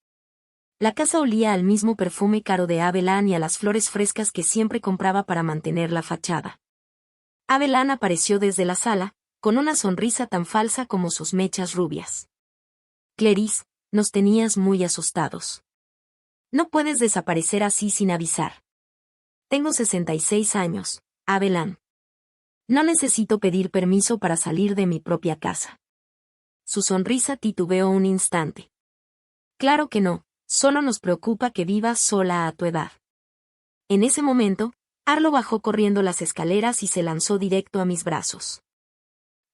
A: La casa olía al mismo perfume caro de Abelan y a las flores frescas que siempre compraba para mantener la fachada. Abelan apareció desde la sala, con una sonrisa tan falsa como sus mechas rubias. Clarice, nos tenías muy asustados. No puedes desaparecer así sin avisar. Tengo 66 años, Abelan. No necesito pedir permiso para salir de mi propia casa. Su sonrisa titubeó un instante. Claro que no, solo nos preocupa que vivas sola a tu edad. En ese momento, Arlo bajó corriendo las escaleras y se lanzó directo a mis brazos.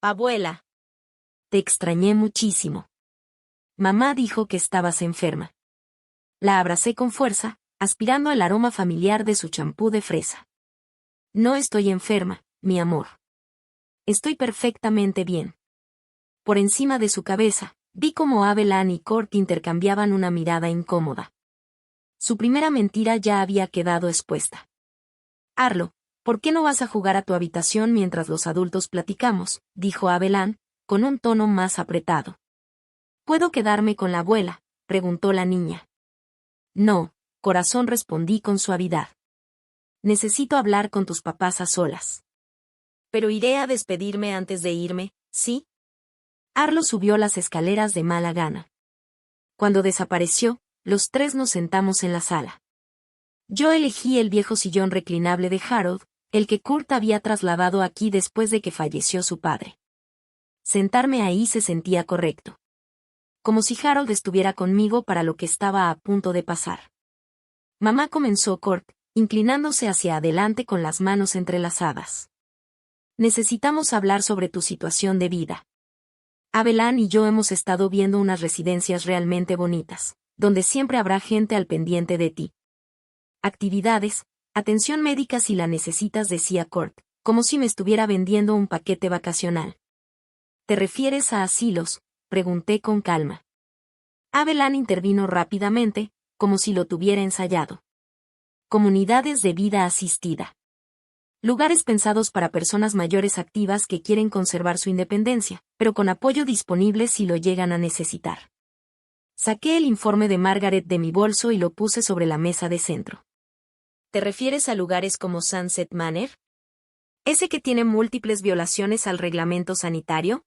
A: Abuela. Te extrañé muchísimo. Mamá dijo que estabas enferma. La abracé con fuerza, aspirando el aroma familiar de su champú de fresa. No estoy enferma, mi amor. Estoy perfectamente bien. Por encima de su cabeza, vi cómo Abelan y Kurt intercambiaban una mirada incómoda. Su primera mentira ya había quedado expuesta. Arlo, ¿por qué no vas a jugar a tu habitación mientras los adultos platicamos?, dijo Abelan, con un tono más apretado. ¿Puedo quedarme con la abuela?, preguntó la niña. No, corazón, respondí con suavidad. Necesito hablar con tus papás a solas. Pero iré a despedirme antes de irme, ¿sí? Arlo subió las escaleras de mala gana. Cuando desapareció, los tres nos sentamos en la sala. Yo elegí el viejo sillón reclinable de Harold, el que Kurt había trasladado aquí después de que falleció su padre. Sentarme ahí se sentía correcto. Como si Harold estuviera conmigo para lo que estaba a punto de pasar. Mamá, comenzó Kurt, inclinándose hacia adelante con las manos entrelazadas. Necesitamos hablar sobre tu situación de vida. Abelan y yo hemos estado viendo unas residencias realmente bonitas, donde siempre habrá gente al pendiente de ti. Actividades, atención médica si la necesitas, decía Kurt, como si me estuviera vendiendo un paquete vacacional. ¿Te refieres a asilos?, pregunté con calma. Abelan intervino rápidamente, como si lo tuviera ensayado. Comunidades de vida asistida. Lugares pensados para personas mayores activas que quieren conservar su independencia, pero con apoyo disponible si lo llegan a necesitar. Saqué el informe de Margaret de mi bolso y lo puse sobre la mesa de centro. ¿Te refieres a lugares como Sunset Manor? ¿Ese que tiene múltiples violaciones al reglamento sanitario?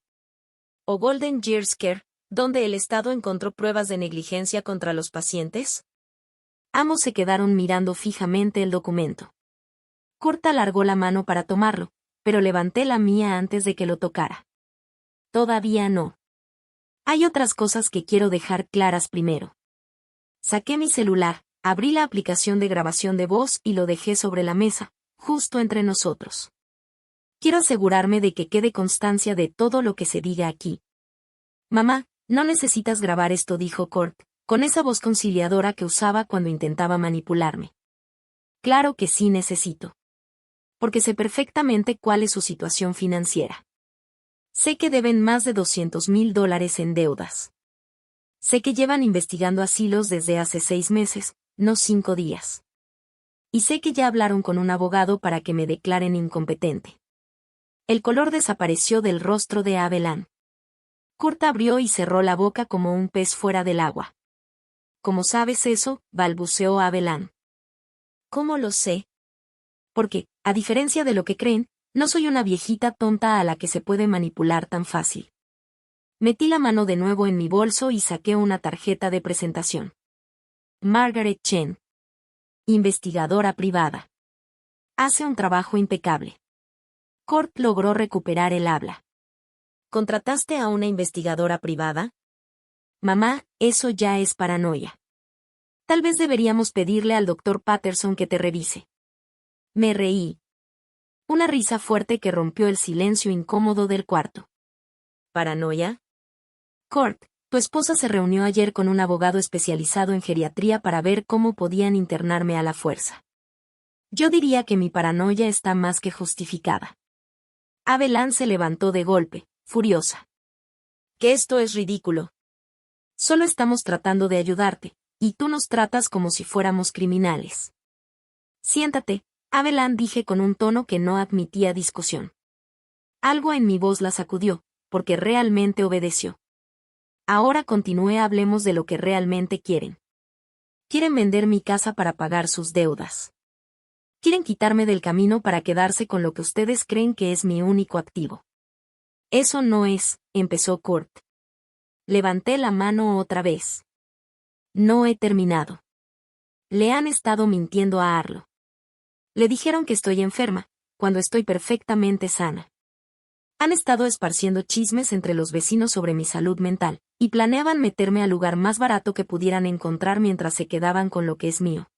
A: ¿O Golden Years Care, donde el Estado encontró pruebas de negligencia contra los pacientes? Ambos se quedaron mirando fijamente el documento. Kurt alargó la mano para tomarlo, pero levanté la mía antes de que lo tocara. Todavía no. Hay otras cosas que quiero dejar claras primero. Saqué mi celular, abrí la aplicación de grabación de voz y lo dejé sobre la mesa, justo entre nosotros. Quiero asegurarme de que quede constancia de todo lo que se diga aquí. Mamá, no necesitas grabar esto, dijo Kurt, con esa voz conciliadora que usaba cuando intentaba manipularme. Claro que sí necesito. Porque sé perfectamente cuál es su situación financiera. Sé que deben más de $200,000 en deudas. Sé que llevan investigando asilos desde hace 6 meses, no 5 días. Y sé que ya hablaron con un abogado para que me declaren incompetente. El color desapareció del rostro de Abelan. Kurt abrió y cerró la boca como un pez fuera del agua. ¿Cómo sabes eso?, balbuceó Abelan. ¿Cómo lo sé? Porque, a diferencia de lo que creen, no soy una viejita tonta a la que se puede manipular tan fácil. Metí la mano de nuevo en mi bolso y saqué una tarjeta de presentación. Margaret Chen. Investigadora privada. Hace un trabajo impecable. Kurt logró recuperar el habla. ¿Contrataste a una investigadora privada? Mamá, eso ya es paranoia. Tal vez deberíamos pedirle al Dr. Patterson que te revise. Me reí. Una risa fuerte que rompió el silencio incómodo del cuarto. ¿Paranoia? Kurt, tu esposa se reunió ayer con un abogado especializado en geriatría para ver cómo podían internarme a la fuerza. Yo diría que mi paranoia está más que justificada. Abelan se levantó de golpe, furiosa. Que esto es ridículo. Solo estamos tratando de ayudarte, y tú nos tratas como si fuéramos criminales. Siéntate, Abelan, dije con un tono que no admitía discusión. Algo en mi voz la sacudió, porque realmente obedeció. Ahora continúe, hablemos de lo que realmente quieren. Quieren vender mi casa para pagar sus deudas. Quieren quitarme del camino para quedarse con lo que ustedes creen que es mi único activo. Eso no es, empezó Kurt. Levanté la mano otra vez. No he terminado. Le han estado mintiendo a Arlo. Le dijeron que estoy enferma, cuando estoy perfectamente sana. Han estado esparciendo chismes entre los vecinos sobre mi salud mental, y planeaban meterme al lugar más barato que pudieran encontrar mientras se quedaban con lo que es mío.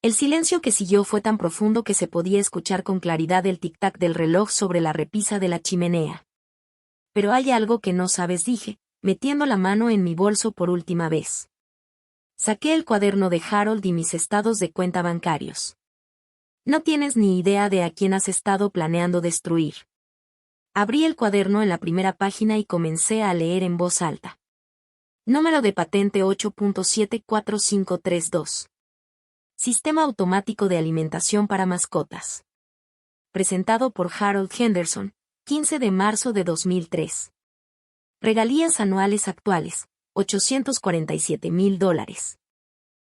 A: El silencio que siguió fue tan profundo que se podía escuchar con claridad el tic-tac del reloj sobre la repisa de la chimenea. Pero hay algo que no sabes, dije, metiendo la mano en mi bolso por última vez. Saqué el cuaderno de Harold y mis estados de cuenta bancarios. No tienes ni idea de a quién has estado planeando destruir. Abrí el cuaderno en la primera página y comencé a leer en voz alta. Número de patente 8.74532. Sistema automático de alimentación para mascotas. Presentado por Harold Henderson, 15 de marzo de 2003. Regalías anuales actuales, $847,000.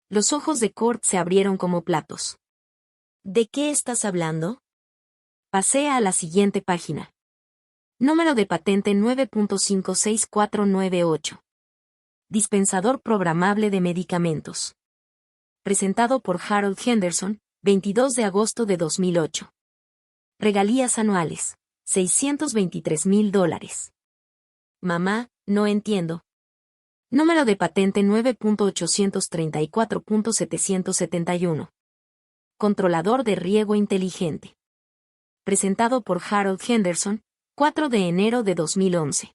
A: Los ojos de Kurt se abrieron como platos. ¿De qué estás hablando? Pasé a la siguiente página. Número de patente 9.566498. Dispensador programable de medicamentos. Presentado por Harold Henderson, 22 de agosto de 2008. Regalías anuales, $623,000. Mamá, no entiendo. Número de patente 9.834.771. Controlador de riego inteligente. Presentado por Harold Henderson, 4 de enero de 2011.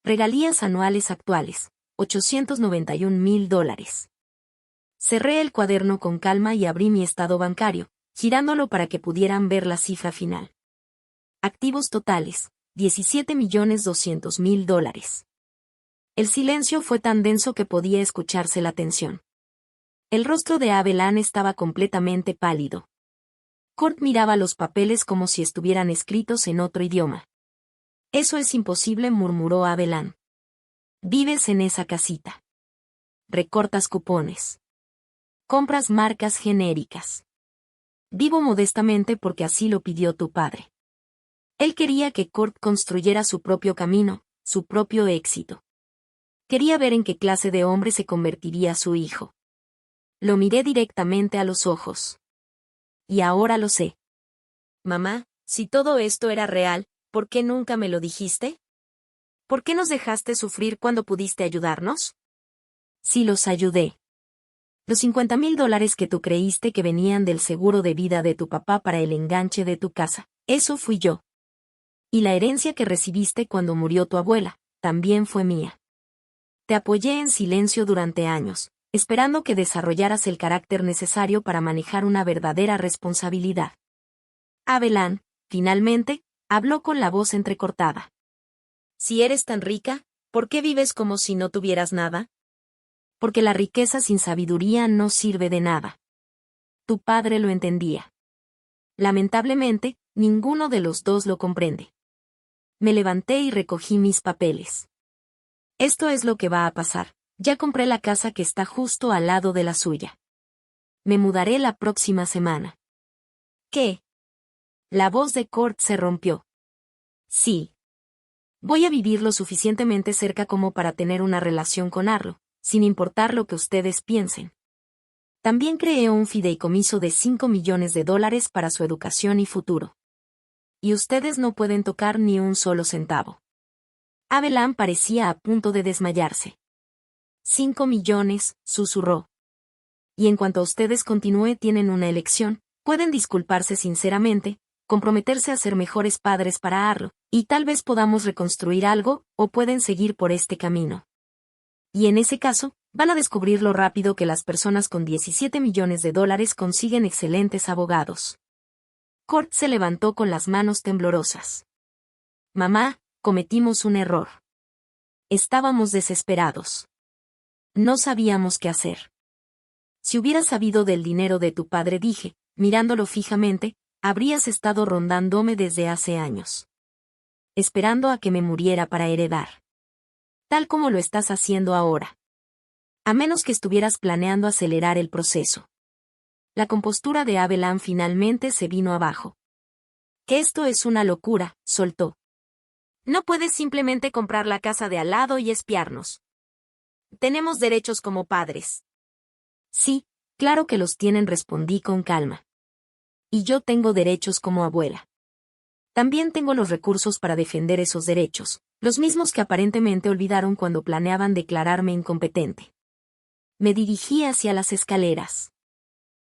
A: Regalías anuales actuales, $891,000. Cerré el cuaderno con calma y abrí mi estado bancario, girándolo para que pudieran ver la cifra final. Activos totales, $17,200,000. El silencio fue tan denso que podía escucharse la tensión. El rostro de Abelan estaba completamente pálido. Kurt miraba los papeles como si estuvieran escritos en otro idioma. Eso es imposible, murmuró Abelan. Vives en esa casita. Recortas cupones. Compras marcas genéricas. Vivo modestamente porque así lo pidió tu padre. Él quería que Kurt construyera su propio camino, su propio éxito. Quería ver en qué clase de hombre se convertiría su hijo. Lo miré directamente a los ojos. Y ahora lo sé. Mamá, si todo esto era real, ¿por qué nunca me lo dijiste? ¿Por qué nos dejaste sufrir cuando pudiste ayudarnos? Sí, los ayudé. Los $50,000 que tú creíste que venían del seguro de vida de tu papá para el enganche de tu casa, eso fui yo. Y la herencia que recibiste cuando murió tu abuela, también fue mía. Te apoyé en silencio durante años, esperando que desarrollaras el carácter necesario para manejar una verdadera responsabilidad. Abelan, finalmente, habló con la voz entrecortada. Si eres tan rica, ¿por qué vives como si no tuvieras nada? Porque la riqueza sin sabiduría no sirve de nada. Tu padre lo entendía. Lamentablemente, ninguno de los dos lo comprende. Me levanté y recogí mis papeles. Esto es lo que va a pasar. Ya compré la casa que está justo al lado de la suya. Me mudaré la próxima semana. ¿Qué? La voz de Kurt se rompió. Sí. Voy a vivir lo suficientemente cerca como para tener una relación con Arlo, sin importar lo que ustedes piensen. También creé un fideicomiso de $5 millones para su educación y futuro. Y ustedes no pueden tocar ni un solo centavo. Abelan parecía a punto de desmayarse. 5 millones, susurró. Y en cuanto a ustedes continúe, tienen una elección, pueden disculparse sinceramente, comprometerse a ser mejores padres para Arlo, y tal vez podamos reconstruir algo, o pueden seguir por este camino. Y en ese caso, van a descubrir lo rápido que las personas con $17 millones consiguen excelentes abogados. Kurt se levantó con las manos temblorosas. Mamá, cometimos un error. Estábamos desesperados. No sabíamos qué hacer. Si hubieras sabido del dinero de tu padre, dije, mirándolo fijamente, habrías estado rondándome desde hace años. Esperando a que me muriera para heredar. Tal como lo estás haciendo ahora. A menos que estuvieras planeando acelerar el proceso. La compostura de Abelan finalmente se vino abajo. Que esto es una locura, soltó. No puedes simplemente comprar la casa de al lado y espiarnos. Tenemos derechos como padres. Sí, claro que los tienen, respondí con calma. Y yo tengo derechos como abuela. También tengo los recursos para defender esos derechos, los mismos que aparentemente olvidaron cuando planeaban declararme incompetente. Me dirigí hacia las escaleras.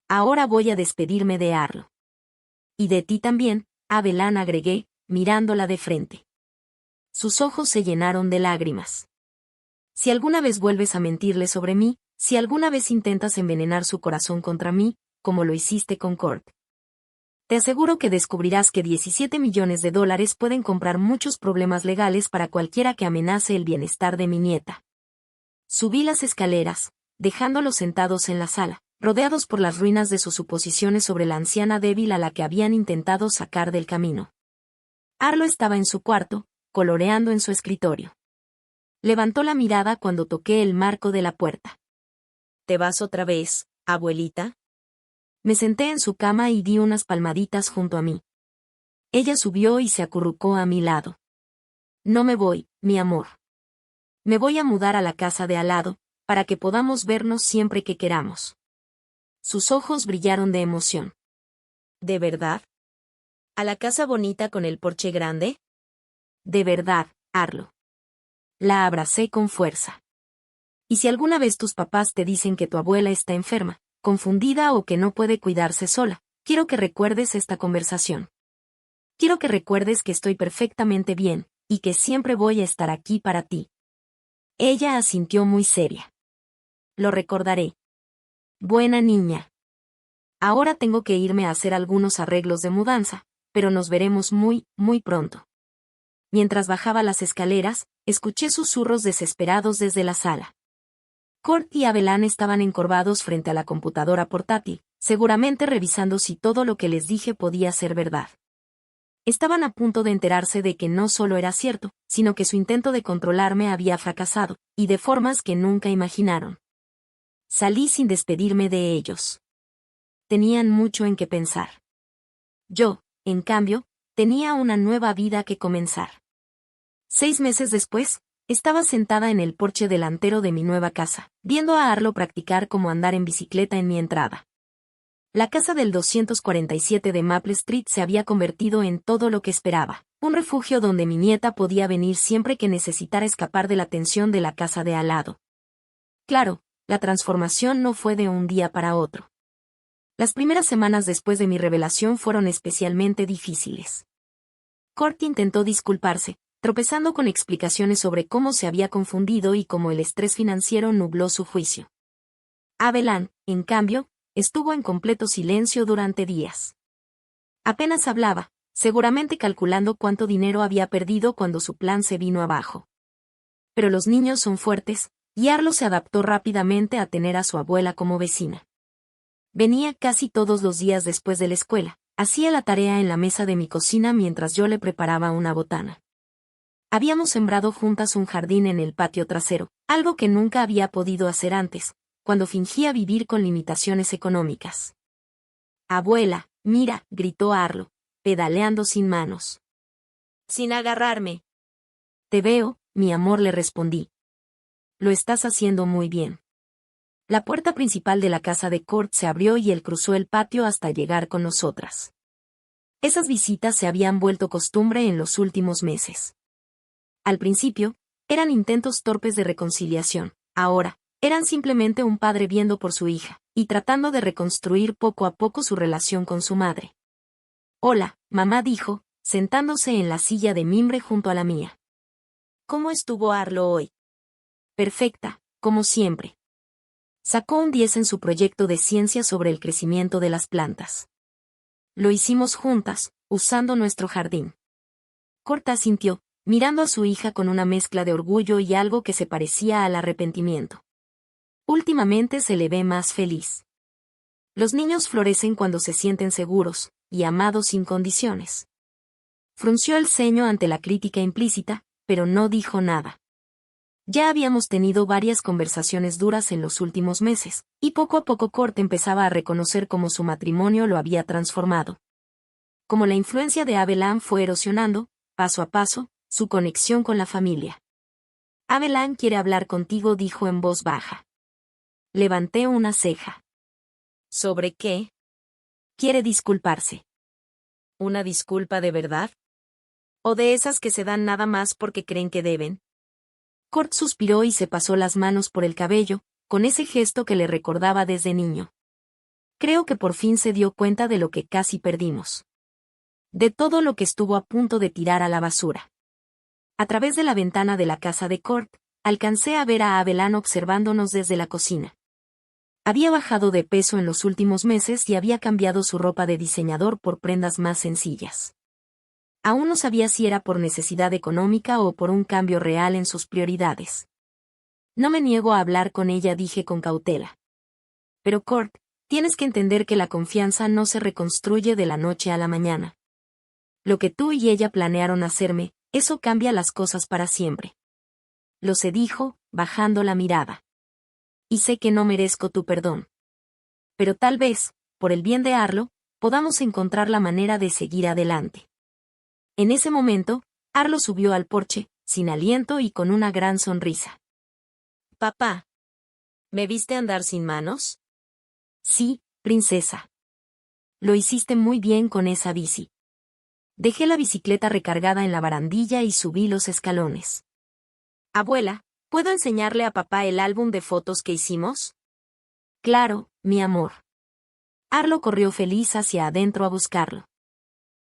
A: Ahora voy a despedirme de Arlo. Y de ti también, Abelan, agregué, mirándola de frente. Sus ojos se llenaron de lágrimas. Si alguna vez vuelves a mentirle sobre mí, si alguna vez intentas envenenar su corazón contra mí, como lo hiciste con Kurt, te aseguro que descubrirás que $17 millones pueden comprar muchos problemas legales para cualquiera que amenace el bienestar de mi nieta. Subí las escaleras, dejándolos sentados en la sala, rodeados por las ruinas de sus suposiciones sobre la anciana débil a la que habían intentado sacar del camino. Arlo estaba en su cuarto, coloreando en su escritorio. Levantó la mirada cuando toqué el marco de la puerta. ¿Te vas otra vez, abuelita? Me senté en su cama y di unas palmaditas junto a mí. Ella subió y se acurrucó a mi lado. No me voy, mi amor. Me voy a mudar a la casa de al lado, para que podamos vernos siempre que queramos. Sus ojos brillaron de emoción. ¿De verdad? ¿A la casa bonita con el porche grande? De verdad, Arlo. La abracé con fuerza. Y si alguna vez tus papás te dicen que tu abuela está enferma, confundida o que no puede cuidarse sola, quiero que recuerdes esta conversación. Quiero que recuerdes que estoy perfectamente bien, y que siempre voy a estar aquí para ti. Ella asintió muy seria. Lo recordaré. Buena niña. Ahora tengo que irme a hacer algunos arreglos de mudanza, pero nos veremos muy, muy pronto. Mientras bajaba las escaleras, escuché susurros desesperados desde la sala. Kurt y Abelan estaban encorvados frente a la computadora portátil, seguramente revisando si todo lo que les dije podía ser verdad. Estaban a punto de enterarse de que no solo era cierto, sino que su intento de controlarme había fracasado, y de formas que nunca imaginaron. Salí sin despedirme de ellos. Tenían mucho en qué pensar. Yo, en cambio, tenía una nueva vida que comenzar. 6 meses después, estaba sentada en el porche delantero de mi nueva casa, viendo a Arlo practicar cómo andar en bicicleta en mi entrada. La casa del 247 de Maple Street se había convertido en todo lo que esperaba, un refugio donde mi nieta podía venir siempre que necesitara escapar de la tensión de la casa de al lado. Claro, la transformación no fue de un día para otro. Las primeras semanas después de mi revelación fueron especialmente difíciles. Court intentó disculparse, tropezando con explicaciones sobre cómo se había confundido y cómo el estrés financiero nubló su juicio. Abelan, en cambio, estuvo en completo silencio durante días. Apenas hablaba, seguramente calculando cuánto dinero había perdido cuando su plan se vino abajo. Pero los niños son fuertes, y Arlo se adaptó rápidamente a tener a su abuela como vecina. Venía casi todos los días después de la escuela, hacía la tarea en la mesa de mi cocina mientras yo le preparaba una botana. Habíamos sembrado juntas un jardín en el patio trasero, algo que nunca había podido hacer antes, cuando fingía vivir con limitaciones económicas. «Abuela, mira», gritó Arlo, pedaleando sin manos. «Sin agarrarme». «Te veo, mi amor», le respondí. «Lo estás haciendo muy bien». La puerta principal de la casa de Court se abrió y él cruzó el patio hasta llegar con nosotras. Esas visitas se habían vuelto costumbre en los últimos meses. Al principio, eran intentos torpes de reconciliación, ahora, eran simplemente un padre viendo por su hija, y tratando de reconstruir poco a poco su relación con su madre. «Hola», mamá dijo, sentándose en la silla de mimbre junto a la mía. «¿Cómo estuvo Arlo hoy?» «Perfecta, como siempre». Sacó un 10 en su proyecto de ciencia sobre el crecimiento de las plantas. Lo hicimos juntas, usando nuestro jardín. Court asintió, mirando a su hija con una mezcla de orgullo y algo que se parecía al arrepentimiento. Últimamente se le ve más feliz. Los niños florecen cuando se sienten seguros, y amados sin condiciones. Frunció el ceño ante la crítica implícita, pero no dijo nada. Ya habíamos tenido varias conversaciones duras en los últimos meses, y poco a poco Court empezaba a reconocer cómo su matrimonio lo había transformado. Como la influencia de Abelan fue erosionando, paso a paso, su conexión con la familia. «Abelan quiere hablar contigo», dijo en voz baja. Levanté una ceja. «¿Sobre qué?» «Quiere disculparse». «¿Una disculpa de verdad? ¿O de esas que se dan nada más porque creen que deben?» Court suspiró y se pasó las manos por el cabello, con ese gesto que le recordaba desde niño. Creo que por fin se dio cuenta de lo que casi perdimos. De todo lo que estuvo a punto de tirar a la basura. A través de la ventana de la casa de Court, alcancé a ver a Abelan observándonos desde la cocina. Había bajado de peso en los últimos meses y había cambiado su ropa de diseñador por prendas más sencillas. Aún no sabía si era por necesidad económica o por un cambio real en sus prioridades. «No me niego a hablar con ella», dije con cautela. «Pero Court, tienes que entender que la confianza no se reconstruye de la noche a la mañana. Lo que tú y ella planearon hacerme, eso cambia las cosas para siempre». Lo sé, dijo, bajando la mirada. «Y sé que no merezco tu perdón. Pero tal vez, por el bien de Arlo, podamos encontrar la manera de seguir adelante». En ese momento, Arlo subió al porche, sin aliento y con una gran sonrisa. «Papá, ¿me viste andar sin manos?» «Sí, princesa. Lo hiciste muy bien con esa bici». Dejé la bicicleta recargada en la barandilla y subí los escalones. «Abuela, ¿puedo enseñarle a papá el álbum de fotos que hicimos?» «Claro, mi amor». Arlo corrió feliz hacia adentro a buscarlo.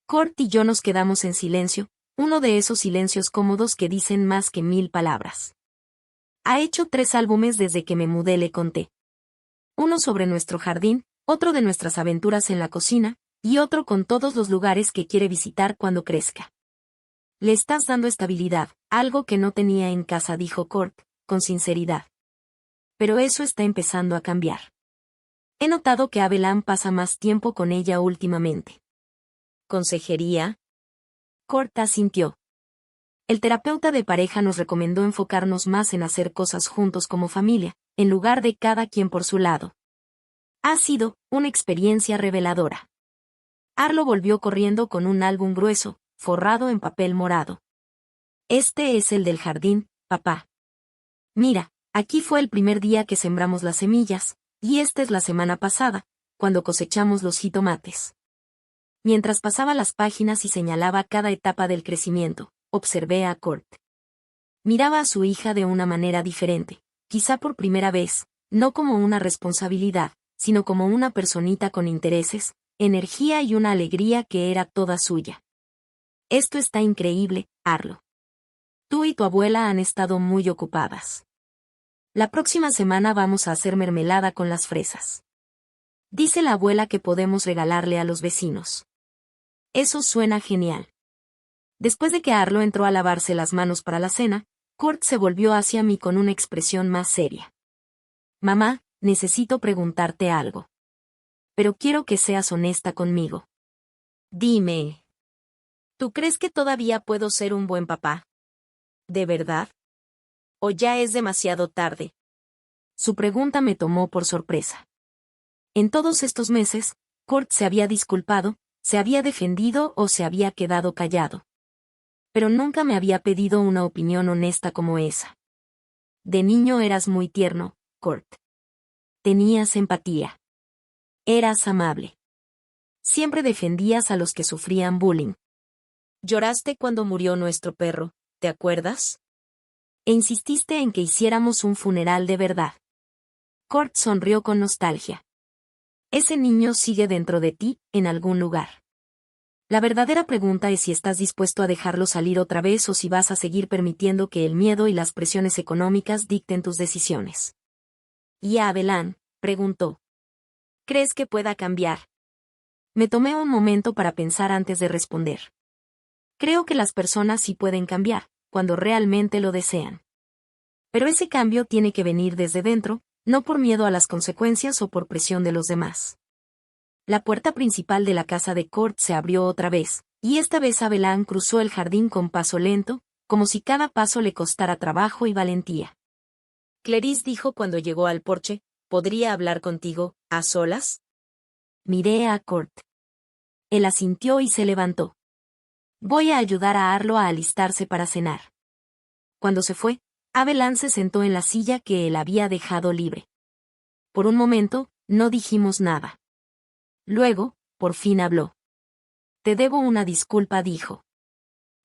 A: Court y yo nos quedamos en silencio, uno de esos silencios cómodos que dicen más que 1000 palabras. «Ha hecho 3 álbumes desde que me mudé», le conté. Uno sobre nuestro jardín, otro de nuestras aventuras en la cocina, y otro con todos los lugares que quiere visitar cuando crezca. «Le estás dando estabilidad, algo que no tenía en casa», dijo Court, con sinceridad. «Pero eso está empezando a cambiar». He notado que Abelan pasa más tiempo con ella últimamente. ¿Consejería? Kurt asintió. El terapeuta de pareja nos recomendó enfocarnos más en hacer cosas juntos como familia, en lugar de cada quien por su lado. Ha sido una experiencia reveladora. Arlo volvió corriendo con un álbum grueso, forrado en papel morado. Este es el del jardín, papá. Mira, aquí fue el primer día que sembramos las semillas, y esta es la semana pasada, cuando cosechamos los jitomates. Mientras pasaba las páginas y señalaba cada etapa del crecimiento, observé a Kurt. Miraba a su hija de una manera diferente, quizá por primera vez, no como una responsabilidad, sino como una personita con intereses, energía y una alegría que era toda suya. Esto está increíble, Arlo. Tú y tu abuela han estado muy ocupadas. La próxima semana vamos a hacer mermelada con las fresas. Dice la abuela que podemos regalarle a los vecinos. Eso suena genial. Después de que Arlo entró a lavarse las manos para la cena, Kurt se volvió hacia mí con una expresión más seria. Mamá, necesito preguntarte algo. Pero quiero que seas honesta conmigo. Dime. ¿Tú crees que todavía puedo ser un buen papá? ¿De verdad? ¿O ya es demasiado tarde? Su pregunta me tomó por sorpresa. En todos estos meses, Kurt se había disculpado, se había defendido o se había quedado callado. Pero nunca me había pedido una opinión honesta como esa. De niño eras muy tierno, Kurt. Tenías empatía. Eras amable. Siempre defendías a los que sufrían bullying. Lloraste cuando murió nuestro perro, ¿te acuerdas? E insististe en que hiciéramos un funeral de verdad. Kurt sonrió con nostalgia. Ese niño sigue dentro de ti, en algún lugar. La verdadera pregunta es si estás dispuesto a dejarlo salir otra vez o si vas a seguir permitiendo que el miedo y las presiones económicas dicten tus decisiones. ¿Y a Abelan? Preguntó. ¿Crees que pueda cambiar? Me tomé un momento para pensar antes de responder. Creo que las personas sí pueden cambiar, cuando realmente lo desean. Pero ese cambio tiene que venir desde dentro, no por miedo a las consecuencias o por presión de los demás. La puerta principal de la casa de Kurt se abrió otra vez, y esta vez Abelan cruzó el jardín con paso lento, como si cada paso le costara trabajo y valentía. Clarice dijo cuando llegó al porche, ¿podría hablar contigo, a solas? Miré a Kurt. Él asintió y se levantó. Voy a ayudar a Arlo a alistarse para cenar. Cuando se fue, Abelan se sentó en la silla que él había dejado libre. Por un momento, no dijimos nada. Luego, por fin habló. Te debo una disculpa, dijo.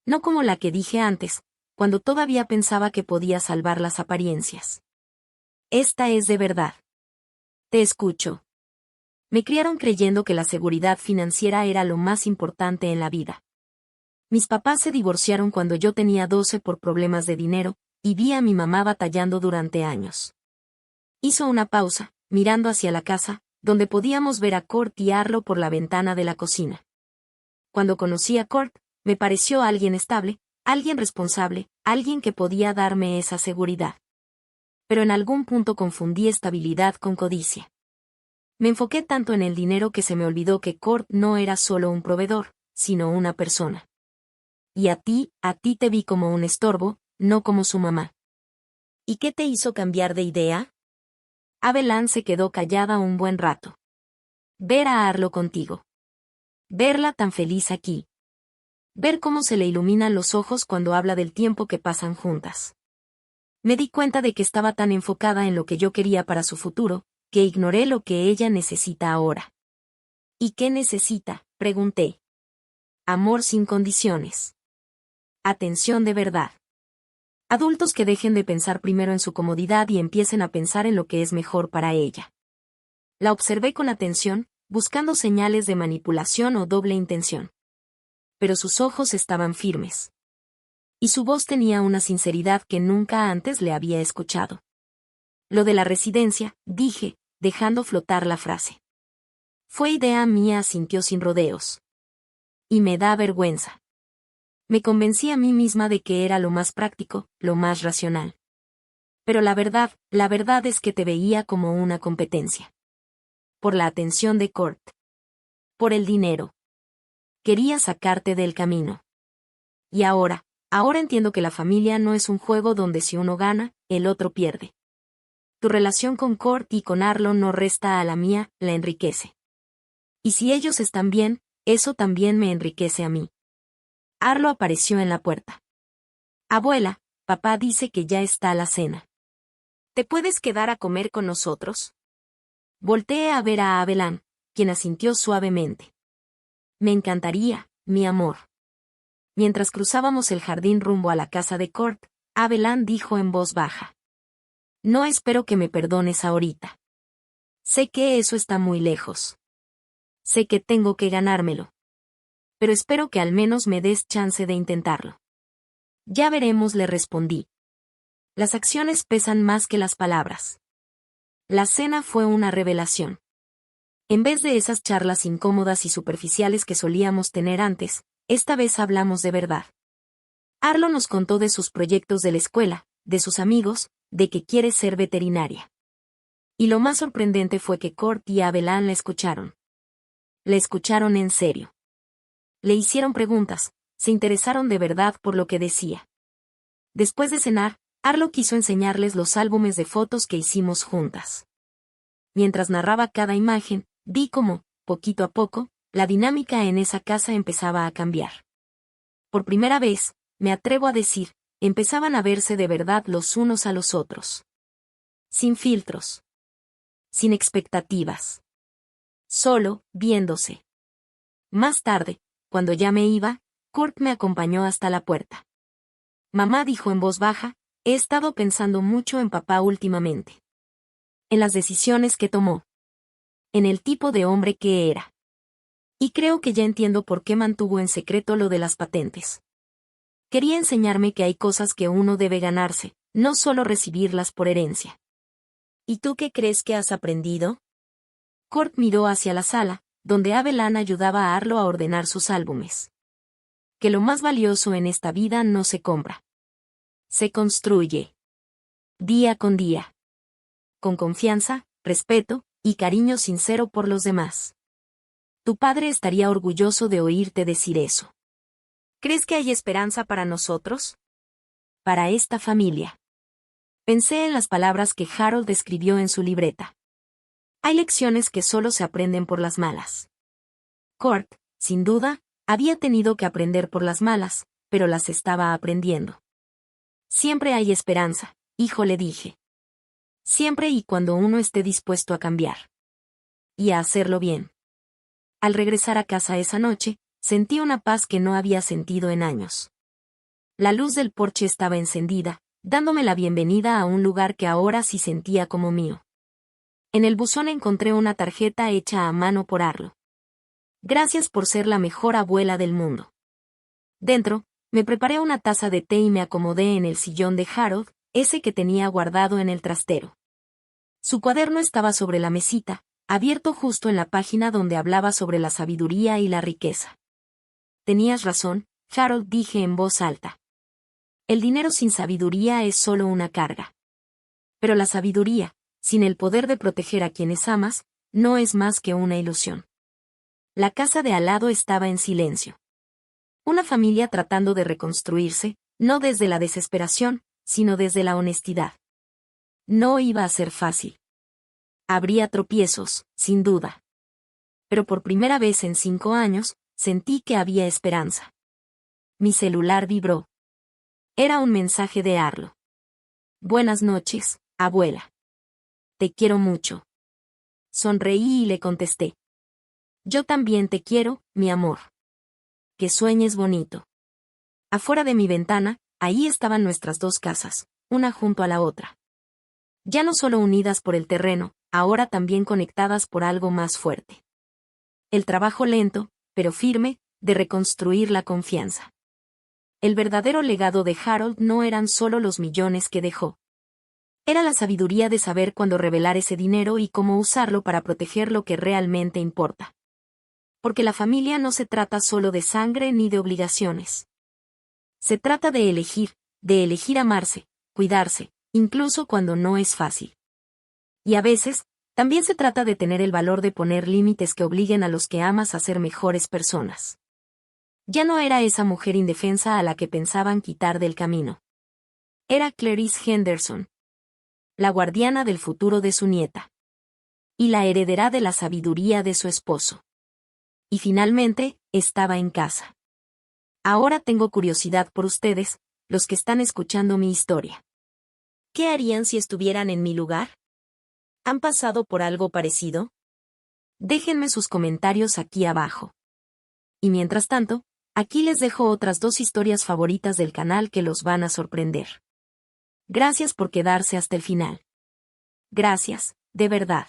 A: No como la que dije antes, cuando todavía pensaba que podía salvar las apariencias. Esta es de verdad. Te escucho. Me criaron creyendo que la seguridad financiera era lo más importante en la vida. Mis papás se divorciaron cuando yo tenía 12 por problemas de dinero, y vi a mi mamá batallando durante años. Hizo una pausa, mirando hacia la casa, donde podíamos ver a Kurt y Arlo por la ventana de la cocina. Cuando conocí a Kurt, me pareció alguien estable, alguien responsable, alguien que podía darme esa seguridad. Pero en algún punto confundí estabilidad con codicia. Me enfoqué tanto en el dinero que se me olvidó que Kurt no era solo un proveedor, sino una persona. Y a ti te vi como un estorbo, no como su mamá. ¿Y qué te hizo cambiar de idea? Abelan se quedó callada un buen rato. Ver a Arlo contigo. Verla tan feliz aquí. Ver cómo se le iluminan los ojos cuando habla del tiempo que pasan juntas. Me di cuenta de que estaba tan enfocada en lo que yo quería para su futuro, que ignoré lo que ella necesita ahora. ¿Y qué necesita?, pregunté. Amor sin condiciones. Atención de verdad. Adultos que dejen de pensar primero en su comodidad y empiecen a pensar en lo que es mejor para ella. La observé con atención, buscando señales de manipulación o doble intención. Pero sus ojos estaban firmes. Y su voz tenía una sinceridad que nunca antes le había escuchado. Lo de la residencia, dije, dejando flotar la frase. Fue idea mía, asintió sin rodeos. Y me da vergüenza. Me convencí a mí misma de que era lo más práctico, lo más racional. Pero la verdad es que te veía como una competencia. por la atención de Kurt. Por el dinero. Quería sacarte del camino. Y ahora entiendo que la familia no es un juego donde si uno gana, el otro pierde. Tu relación con Kurt y con Arlo no resta a la mía, la enriquece. Y si ellos están bien, eso también me enriquece a mí. Arlo apareció en la puerta. Abuela, papá dice que ya está la cena. ¿Te puedes quedar a comer con nosotros? Volteé a ver a Abelán, quien asintió suavemente. Me encantaría, mi amor. Mientras cruzábamos el jardín rumbo a la casa de Kurt, Abelán dijo en voz baja. No espero que me perdones ahorita. Sé que eso está muy lejos. Sé que tengo que ganármelo. Pero espero que al menos me des chance de intentarlo. Ya veremos, le respondí. Las acciones pesan más que las palabras. La cena fue una revelación. En vez de esas charlas incómodas y superficiales que solíamos tener antes, esta vez hablamos de verdad. Arlo nos contó de sus proyectos de la escuela, de sus amigos, de que quiere ser veterinaria. Y lo más sorprendente fue que Kurt y Abelán la escucharon. Le escucharon en serio. Le hicieron preguntas, se interesaron de verdad por lo que decía. Después de cenar, Arlo quiso enseñarles los álbumes de fotos que hicimos juntas. Mientras narraba cada imagen, vi cómo, poquito a poco, la dinámica en esa casa empezaba a cambiar. Por primera vez, me atrevo a decir, empezaban a verse de verdad los unos a los otros. Sin filtros. Sin expectativas. Solo, viéndose. Más tarde, cuando ya me iba, Kurt me acompañó hasta la puerta. Mamá dijo en voz baja, he estado pensando mucho en papá últimamente. En las decisiones que tomó. En el tipo de hombre que era. Y creo que ya entiendo por qué mantuvo en secreto lo de las patentes. Quería enseñarme que hay cosas que uno debe ganarse, no solo recibirlas por herencia. ¿Y tú qué crees que has aprendido? Kurt miró hacia la sala, donde Abelán ayudaba a Arlo a ordenar sus álbumes. Que lo más valioso en esta vida no se compra. Se construye. Día con día. Con confianza, respeto, y cariño sincero por los demás. Tu padre estaría orgulloso de oírte decir eso. ¿Crees que hay esperanza para nosotros? Para esta familia. Pensé en las palabras que Harold escribió en su libreta. Hay lecciones que solo se aprenden por las malas. Kurt, sin duda, había tenido que aprender por las malas, pero las estaba aprendiendo. Siempre hay esperanza, hijo, le dije. Siempre y cuando uno esté dispuesto a cambiar. Y a hacerlo bien. Al regresar a casa esa noche, sentí una paz que no había sentido en años. La luz del porche estaba encendida, dándome la bienvenida a un lugar que ahora sí sentía como mío. En el buzón encontré una tarjeta hecha a mano por Arlo. Gracias por ser la mejor abuela del mundo. Dentro, me preparé una taza de té y me acomodé en el sillón de Harold, ese que tenía guardado en el trastero. Su cuaderno estaba sobre la mesita, abierto justo en la página donde hablaba sobre la sabiduría y la riqueza. Tenías razón, Harold, dije en voz alta. El dinero sin sabiduría es solo una carga. Pero la sabiduría, sin el poder de proteger a quienes amas, no es más que una ilusión. La casa de al lado estaba en silencio. Una familia tratando de reconstruirse, no desde la desesperación, sino desde la honestidad. No iba a ser fácil. Habría tropiezos, sin duda. Pero por primera vez en 5 años, sentí que había esperanza. Mi celular vibró. Era un mensaje de Arlo. Buenas noches, abuela. Te quiero mucho. Sonreí y le contesté. Yo también te quiero, mi amor. Que sueñes bonito. Afuera de mi ventana, ahí estaban nuestras 2 casas, una junto a la otra. Ya no solo unidas por el terreno, ahora también conectadas por algo más fuerte. El trabajo lento, pero firme, de reconstruir la confianza. El verdadero legado de Harold no eran solo los millones que dejó. Era la sabiduría de saber cuándo revelar ese dinero y cómo usarlo para proteger lo que realmente importa. Porque la familia no se trata solo de sangre ni de obligaciones. Se trata de elegir amarse, cuidarse, incluso cuando no es fácil. Y a veces, También se trata de tener el valor de poner límites que obliguen a los que amas a ser mejores personas. Ya no era esa mujer indefensa a la que pensaban quitar del camino. Era Clarice Henderson, la guardiana del futuro de su nieta. Y la heredera de la sabiduría de su esposo. Y finalmente, estaba en casa. Ahora tengo curiosidad por ustedes, los que están escuchando mi historia. ¿Qué harían si estuvieran en mi lugar? ¿Han pasado por algo parecido? Déjenme sus comentarios aquí abajo. Y mientras tanto, aquí les dejo otras 2 historias favoritas del canal que los van a sorprender. Gracias por quedarse hasta el final. Gracias, de verdad.